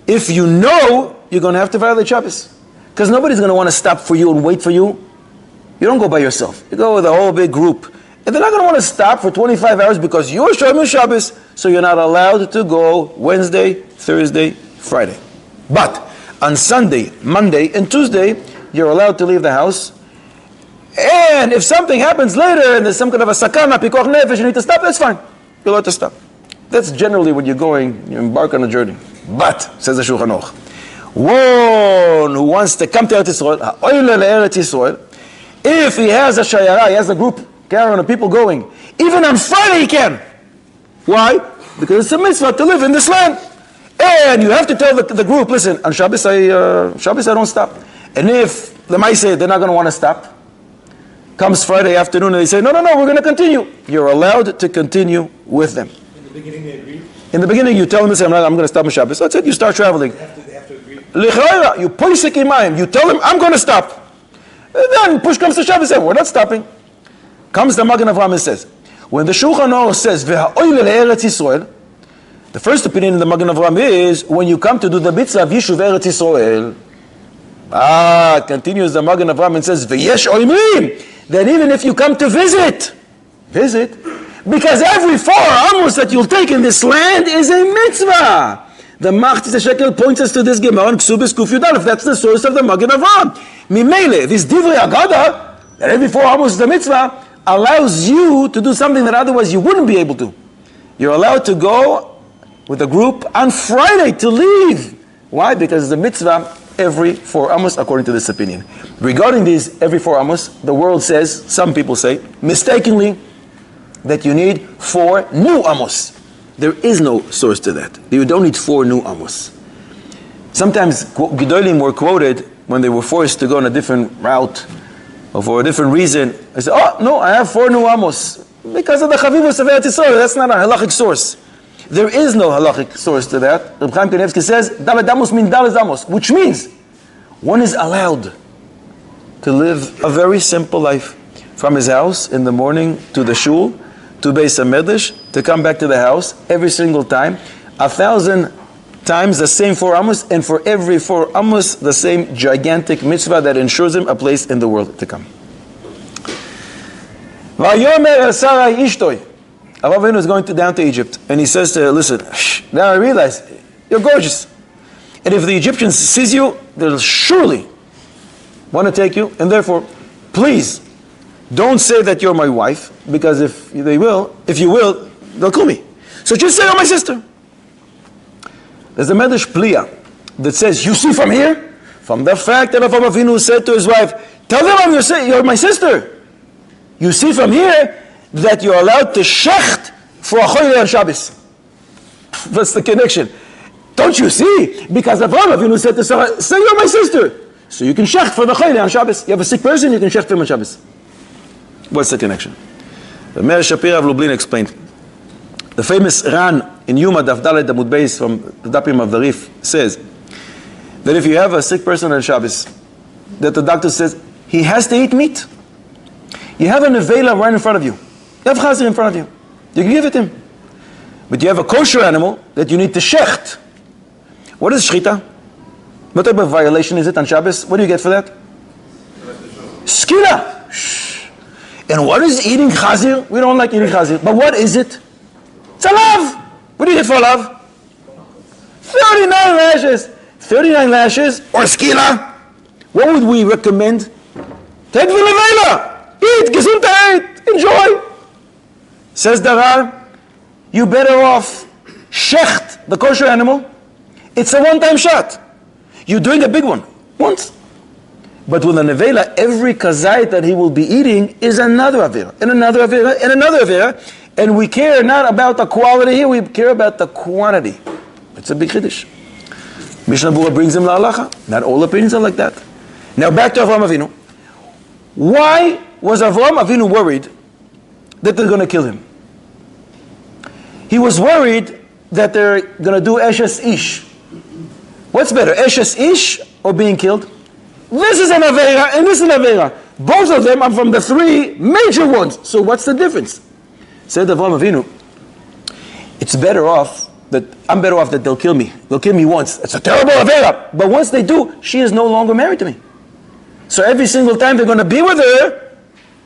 if you know you're going to have to violate Shabbos. Because nobody's going to want to stop for you and wait for you. You don't go by yourself. You go with a whole big group. And they're not going to want to stop for 25 hours because you're Shomer Shabbos, so you're not allowed to go Wednesday, Thursday, Friday. But on Sunday, Monday, and Tuesday, you're allowed to leave the house. And if something happens later and there's some kind of a sakana, pikuach nefesh, you need to stop, that's fine. You're allowed to stop. That's generally when you're going, you embark on a journey. But, says the Shulchan Aruch, one who wants to come to Eretz Yisrael, ha'oyle le'eretz Yisrael, if he has a shayara, he has a group, caravan of people going, even on Friday he can. Why? Because it's a mitzvah to live in this land. And you have to tell the group, listen, on Shabbos I don't stop. And if the Maaseh, they're not going to want to stop, comes Friday afternoon and they say, no, we're going to continue. You're allowed to continue with them. In the beginning they agree? In the beginning you tell them, listen, I'm going to stop on Shabbos. That's it, you start traveling. They have to agree. L'chayra, you poisek imayim, you tell them, I'm going to stop. And then push comes to Shabbos, we're not stopping. Comes the Magen Avraham and says, when the Shulchan Aruch says, V'ha'oyle le'eretz Yisrael, the first opinion in the Magen Avraham is, when you come to do the mitzvah of Yishuv Eretz Yisrael, continues the Magen Avraham and says, V'yesh oimrim, that even if you come to visit, because every 4 amos that you'll take in this land is a mitzvah. The Machtis Shekel points us to this Gemara in Ksubis Kuf Yud Aleph. That's the source of the Magen Avraham. Mimele, this Divrei Agada, that every 4 amos is a mitzvah, allows you to do something that otherwise you wouldn't be able to. You're allowed to go with a group on Friday to leave. Why? Because it's a mitzvah every 4 amos, according to this opinion. Regarding these every 4 amos, the world says, some people say, mistakenly, that you need 4 new amos. There is no source to that. You don't need 4 new amos. Sometimes Gedolim were quoted when they were forced to go on a different route or for a different reason. They said, oh, no, I have 4 new amos. Because of the Chavivus of Eretz Yisrael. That's not a halachic source. There is no halachic source to that. Reb Chaim Kanievsky says, Dalet Amos means Dalet Amos, which means one is allowed to live a very simple life. From his house in the morning to the shul, to Beis HaMedrash, to come back to the house every single time, 1,000 times the same 4 amos, and for every 4 amos, the same gigantic mitzvah that ensures him a place in the world to come. Vayomer el Sarai Ishtoi. Avraham Avinu is going down to Egypt, and he says to her, listen, now I realize, you're gorgeous. And if the Egyptians sees you, they'll surely want to take you, and therefore, please, don't say that you're my wife, because if you will, they'll kill me. So just say you're my sister. There's a Medrash Pliya that says, you see from here, from the fact that Avraham Avinu said to his wife, tell them you're my sister. You see from here that you're allowed to shecht for a choyle on Shabbos. What's the connection? Don't you see? Because Avraham Avinu said to Sarah, say you're my sister. So you can shecht for the choyle on Shabbos. You have a sick person, you can shecht for him on Shabbos. What's the connection? The Meir Shapira of Lublin explained. The famous Ran in Yuma Daf Dalet Amud Beis from the Dapim of the Rif says that if you have a sick person on Shabbos, that the doctor says he has to eat meat. You have a nevela right in front of you. You have chazir in front of you. You can give it him. But you have a kosher animal that you need to shecht. What is shchita? What type of violation is it on Shabbos? What do you get for that? Skila. And what is eating chazir? We don't like eating chazir. But what is it? It's a lav. What do you get for a lav? 39 lashes. 39 lashes or skila. What would we recommend? Take the nevela. Eat, gesundheit, enjoy. Says the Rar, you better off shecht the kosher animal. It's a one-time shot. You're doing a big one, once. But with a nevela, every kazait that he will be eating is another avera, and another avera, and another avera. And we care not about the quality here, we care about the quantity. It's a big chiddush. Mishnah Berurah brings him la halacha. Not all opinions are like that. Now back to Avraham Avinu. Why was Avraham Avinu worried that they're going to kill him? He was worried that they're going to do Eshes Ish. What's better, Eshes Ish or being killed? This is an Avera and this is an Avera. Both of them are from the 3 major ones. So what's the difference? Said Avraham Avinu, it's better off that I'm better off that they'll kill me. They'll kill me once. It's a terrible Avera. But once they do, she is no longer married to me. So every single time they're going to be with her,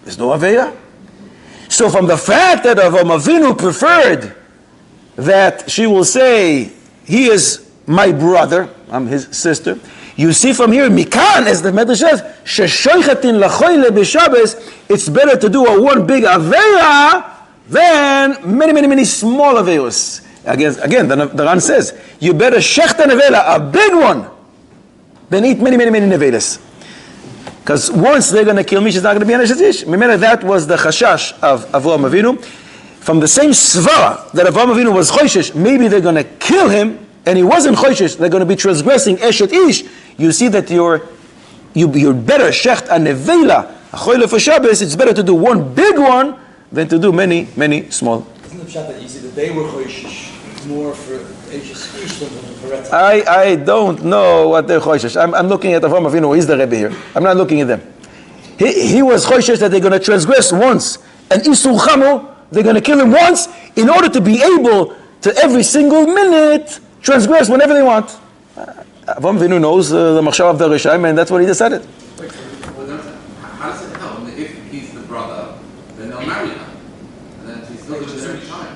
there's no Avera. So from the fact that Avraham Avinu preferred that she will say, he is my brother, I'm his sister, you see from here, Mikan, as the Medrash says, Sheshoichatin lachoyle b'Shabbos, it's better to do a one big Avera than many small Averos. Again, the Ran says, you better shecht an Avera, a big one, than eat many Nevelas. Because once they're going to kill me, she's not going to be an Eshes Ish. Remember, that was the chashash of Avraham Avinu. From the same svara that Avraham Avinu was choishish, maybe they're going to kill him, and he wasn't choishish, they're going to be transgressing Eshet Ish. You see that you're better shecht a nevela, a choyle for Shabbos. It's better to do one big one than to do many small. Isn't the pshat that you see that they were choishish more for Eshes Ish than for Rarest? I don't know what they're choishish. I'm looking at Avraham Avinu. He's the Rebbe here. I'm not looking at them. He was choishish that they're going to transgress once, and Isur Chamo, they're going to kill him once in order to be able to every single minute transgress whenever they want. Avraham Avinu knows the machshava of the Rishaim, and that's what he decided. Wait, how does it help? If he's the brother, then they'll marry her. And then she's still with every time.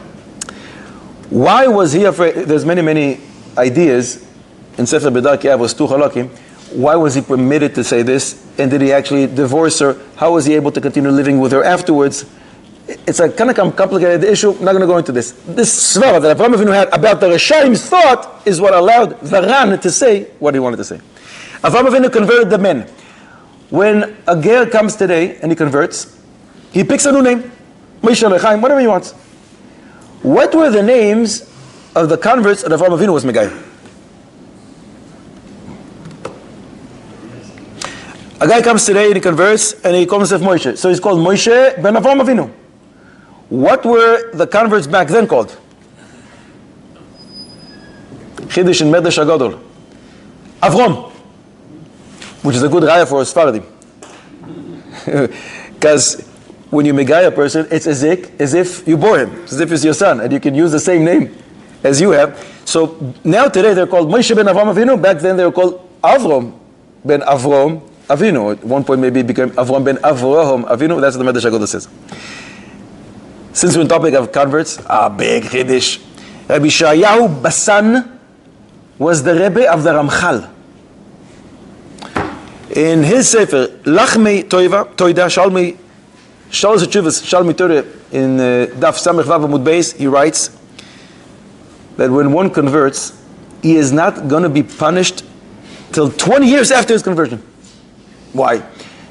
Why was he afraid? There's many ideas in Sefer B'Darkei Avos Tu Chalakim. Why was he permitted to say this? And did he actually divorce her? How was he able to continue living with her afterwards? It's a kind of complicated issue. I'm not going to go into this. This svara that Avraham Avinu had about the Rishaim's thought is what allowed the Ran to say what he wanted to say. Avraham Avinu converted the men. When a ger comes today and he converts, he picks a new name. Moshe Lechaim, whatever he wants. What were the names of the converts that Avraham Avinu was Megayah? A guy comes today and he converts and he calls himself Moshe. So he's called Moshe ben Avraham Avinu. What were the converts back then called? Chiddush and Medrash Agadol. Avrom. Which is a good raya for a Sfaradim. Because when you megaya a person, it's as if you bore him. It's as if it's your son. And you can use the same name as you have. So now today they're called Moshe ben Avraham Avinu. Back then they were called Avrom ben Avrom Avinu. At one point maybe it became Avrom ben Avraham Avinu. That's what the Medrash Agadol says. Since we're on topic of converts, big Chiddush. Rabbi Shayahu Basan was the Rebbe of the Ramchal. In his Sefer, Lachmei Toida, Shalmei Tshuvas, Shalmei Torah, in Daf Samech Vav Amud Beis, he writes that when one converts, he is not going to be punished till 20 years after his conversion. Why?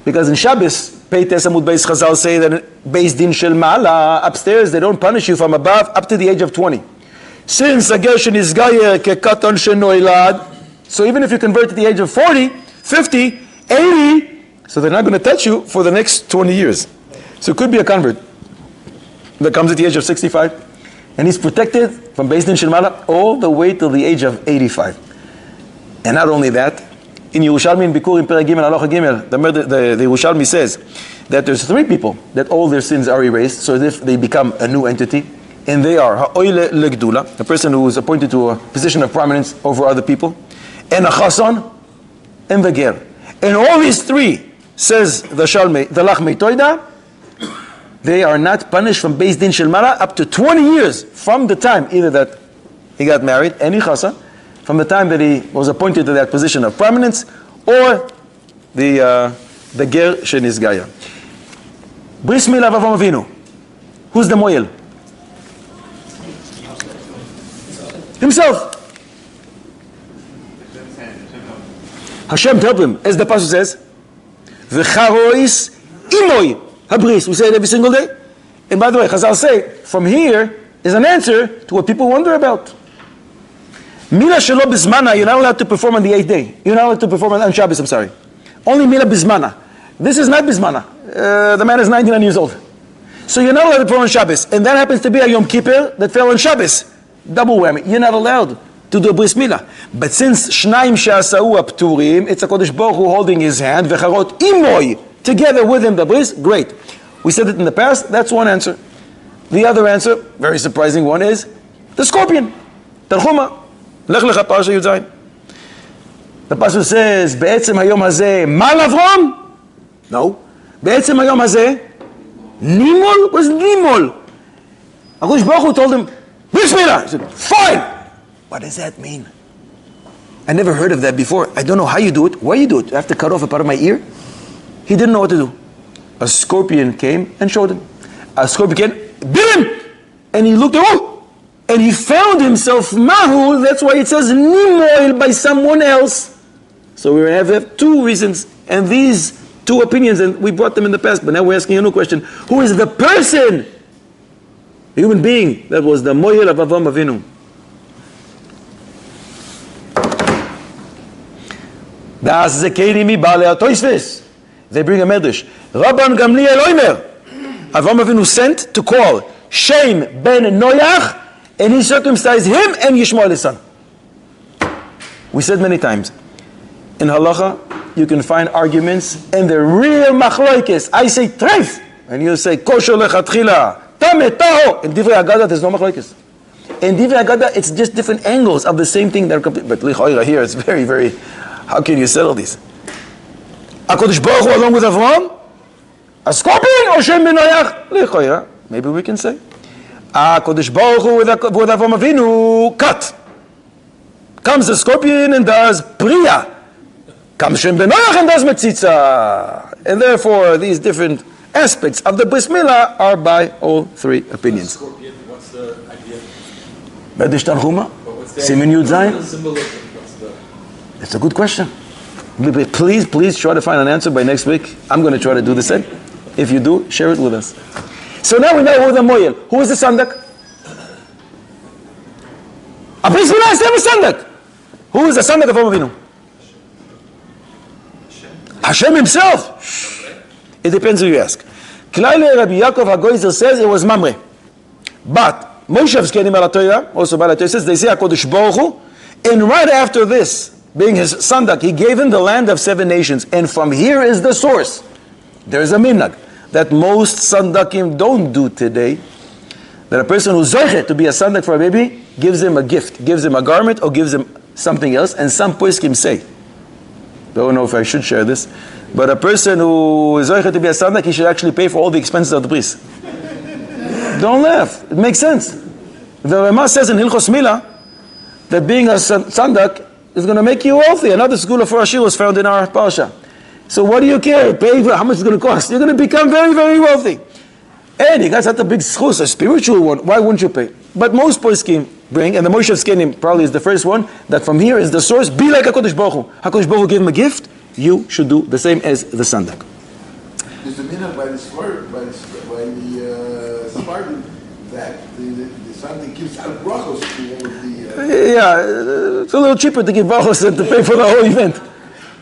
Because in Shabbos, Peites Amud Beis Chazal say that Beis Din Shel Ma'ala, upstairs, they don't punish you from above up to the age of 20. Since a Gershon is Gayer Kekatan Shenoilad, so even if you convert at the age of 40, 50, 80, so they're not going to touch you for the next 20 years. So it could be a convert that comes at the age of 65, and he's protected from Beis Din Shel Ma'ala all the way till the age of 85. And not only that, in Yerushalmi in Bikur in Perek Gimel Halacha Gimel, the Yerushalmi says that there's 3 people that all their sins are erased, so as if they become a new entity, and they are Ha'oile Legdula, a person who is appointed to a position of prominence over other people, and a Chasan, and the Ger. And all these 3, says the Shalmei, the Lachmei Toida, they are not punished from Beis Din Shel Ma'ala up to 20 years from the time either that he got married, any Chasan, from the time that he was appointed to that position of prominence, or the Ger Shenis Gaya. Bris Milah Avraham Avinu. Who's the Mohel? Himself. Hashem help him, as the Pasuk says, V'charois imoy habris. We say it every single day. And by the way, Chazal say, from here is an answer to what people wonder about. Mila shelo bizmana, you're not allowed to perform on the 8th day. You're not allowed to perform on Shabbos, I'm sorry. Only mila bizmana. This is not bizmana. The man is 99 years old. So you're not allowed to perform on Shabbos. And that happens to be a Yom Kippur that fell on Shabbos. Double whammy. You're not allowed to do a bris milah. But since Shnaim she'asau apturim, it's a Kodesh Baruch Hu holding his hand, v'charot imoy, together with him the bris, great. We said it in the past, that's one answer. The other answer, very surprising one, is the scorpion. Tanchuma. Lech Lecha Parsha Yud Zayin. The Pasuk says, Be'etzem hayom hazeh, mal Avrom? No. Be'etzem hayom hazeh, Nimol was Nimol. HaKadosh Baruch Hu told him, bris milah. He said, fine. What does that mean? I never heard of that before. I don't know how you do it. Why you do it? I have to cut off a part of my ear? He didn't know what to do. A scorpion came and showed him. A scorpion came, bit him! And he looked, oh! And he found himself mahul. That's why it says nimoil by someone else. So we have 2 reasons. And these 2 opinions, and we brought them in the past, but now we're asking a new question. Who is the person, the human being, that was the Mohel of Avraham Avinu? They bring a medrash. Rabban Gamliel Oimer, Avraham Avinu sent to call Shem ben Noach, and he circumcised him and Yishmael his son. We said many times, in halacha you can find arguments and they're real machloikes. I say treif, and you say kosher lechatchila, tameh taho. In Divrei Haggadah there's no machloikes. In Divrei Haggadah it's just different angles of the same thing that are complete. But lichoira here it's very, very. How can you settle these? HaKadosh Baruch Hu along with Avram? A scorpion or Shem ben Noach? Lichoira, maybe we can say. HaKadosh Baruch Hu with Avram Avinu, cut. Comes the scorpion and does priya. Comes Shem ben Noach and does metzitza. And therefore, these different aspects of the bris milah are by all 3 opinions. Scorpion, what's the idea? Medrash Tanchuma? Siman Yud Zayin? Symbolism, what's the... It's a good question. Please try to find an answer by next week. I'm going to try to do the same. If you do, share it with us. So now we know who the Mohel. Who is the Sandak? A Bris Milah is never Sandak. Who is the Sandak of Avinu? Hashem himself. It depends who you ask. Klaile Rabbi Yaakov HaGoizer says it was Mamre. But Moshe's Kenim al Torah, also by the Torah, says they say HaKadosh Baruch Hu, and right after this, being his Sandak, he gave him the land of 7 nations. And from here is the source. There's a minhag that most Sandakim don't do today. That a person who's zoichet to be a Sandak for a baby gives him a gift, gives him a garment, or gives him something else. And some poskim say, don't know if I should share this, but a person who is zoichet to be a Sandak, he should actually pay for all the expenses of the bris. Don't laugh. It makes sense. The Rama says in Hilchos Milah that being a Sandak is going to make you wealthy. Another school of Rashi was found in our Parsha. So what do you care? Pay for how much it's going to cost. You're going to become very, very wealthy. And you guys had a big schus, a spiritual one. Why wouldn't you pay? But most poskim bring, and the Moshe Skenim probably is the first one, that from here is the source. Be like HaKadosh Baruch Hu. HaKadosh Baruch Hu gave him a gift. You should do the same as the Sandak. There's a minhag by the Spartan that the Sandak gives out brachos to all of the. Yeah, it's a little cheaper to give brachos than to pay for the whole event.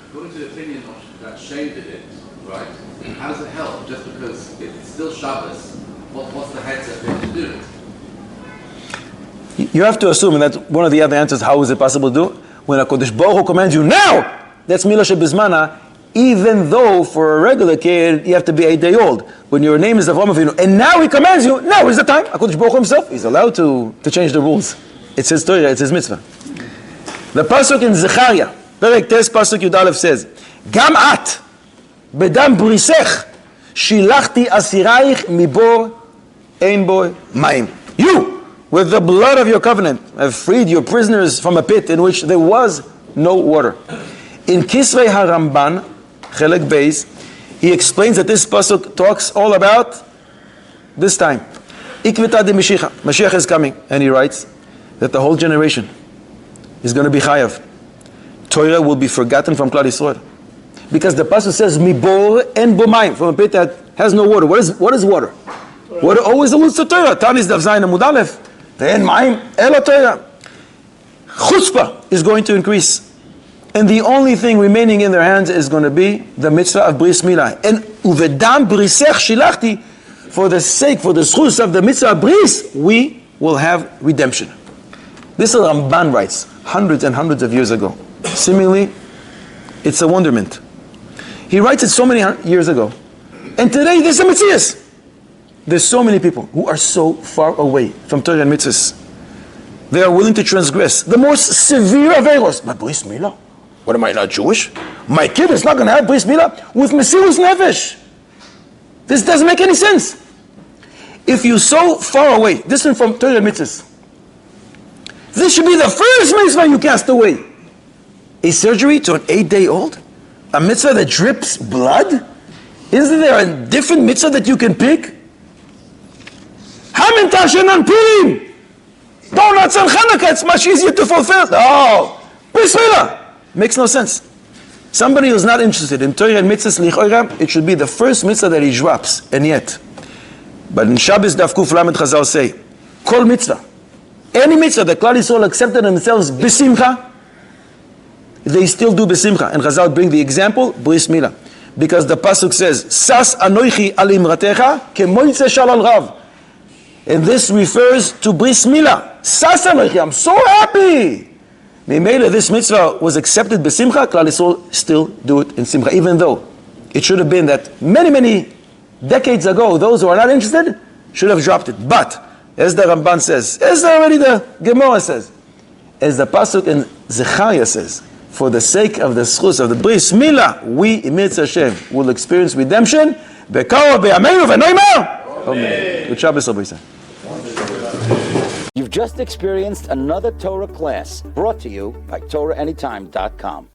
According to the opinion of that shaded it, right? How does it help? Just because it's still Shabbos, what's the headset going to do it? You have to assume, and that's one of the other answers, how is it possible to do? When HaKadosh Baruch Hu commands you now, that's Milah Shebizmana, even though for a regular kid, you have to be 8 days old. When your name is Avraham Avinu, and now he commands you, now is the time. HaKadosh Baruch Hu himself, he's allowed to change the rules. It's his Torah, it's his mitzvah. The pasuk in Zechariah, Perek Tes pasuk Yud Aleph says, Gam at, bedam brisech, shilachti asiraich mibor ein bo maim. You, with the blood of your covenant, have freed your prisoners from a pit in which there was no water. In Kisvei HaRamban, Chelek Beis, he explains that this pasuk talks all about this time. Ikvita de Mashiach. Mashiach is coming, and he writes that the whole generation is going to be chayav. Torah will be forgotten from Klal Yisrael. Because the pasuk says, Mibor en bomayim, from a pit that has no water. What is water? Water always alludes to Torah. Tanis Dav Zayin Amud Aleph. Ve'en mayim ela Torah. Chutzpah is going to increase. And the only thing remaining in their hands is going to be the mitzvah of Bris Milah. And uvedam brisech shilachti, for the sake, for the schus of the mitzvah of Bris, we will have redemption. This is Ramban writes, hundreds and hundreds of years ago. Seemingly, it's a wonderment. He writes it so many years ago. And today, there's a mitzvahs. There's so many people who are so far away from Torah and mitzvahs. They are willing to transgress the most severe of errors. But Bris Milah? What, am I not Jewish? My kid is not going to have Bris Milah with Mesirus Nefesh. This doesn't make any sense. If you're so far away, distant from Torah and mitzvahs, this should be the first mitzvah you cast away. A surgery to an 8-day-old? A mitzvah that drips blood? Isn't there a different mitzvah that you can pick? Hamin Tashanan Purim! Donuts and Hanukkah, it's much easier to fulfill. Oh, Bris Milah! Makes no sense. Somebody who's not interested in Torah and mitzvahs, lichoira, it should be the first mitzvah that he drops. And yet, but in Shabbos Daf Kuf Lamed Chazal say, Kol mitzvah, any mitzvah that Klal Yisrael accepted themselves b'simcha, they still do b'simcha. And Chazal bring the example, Bris Milah. Because the pasuk says, Sas anoichi al imratecha kemoitze shalal rav. And this refers to Bris Milah. Sas anoichi, I'm so happy. Meimele, this mitzvah was accepted b'simcha, Klal Yisrael still do it in simcha. Even though it should have been that many, many decades ago, those who are not interested should have dropped it. But, as the Ramban says, as already the Gemara says, as the pasuk in Zechariah says, for the sake of the schus of the Bris Milah, we, in Mitzvah Hashem, will experience redemption. Be'kara be'ameinu v'noimar. Amen. Good Shabbos, Rabbi Yisrael. You've just experienced another Torah class brought to you by TorahAnytime.com.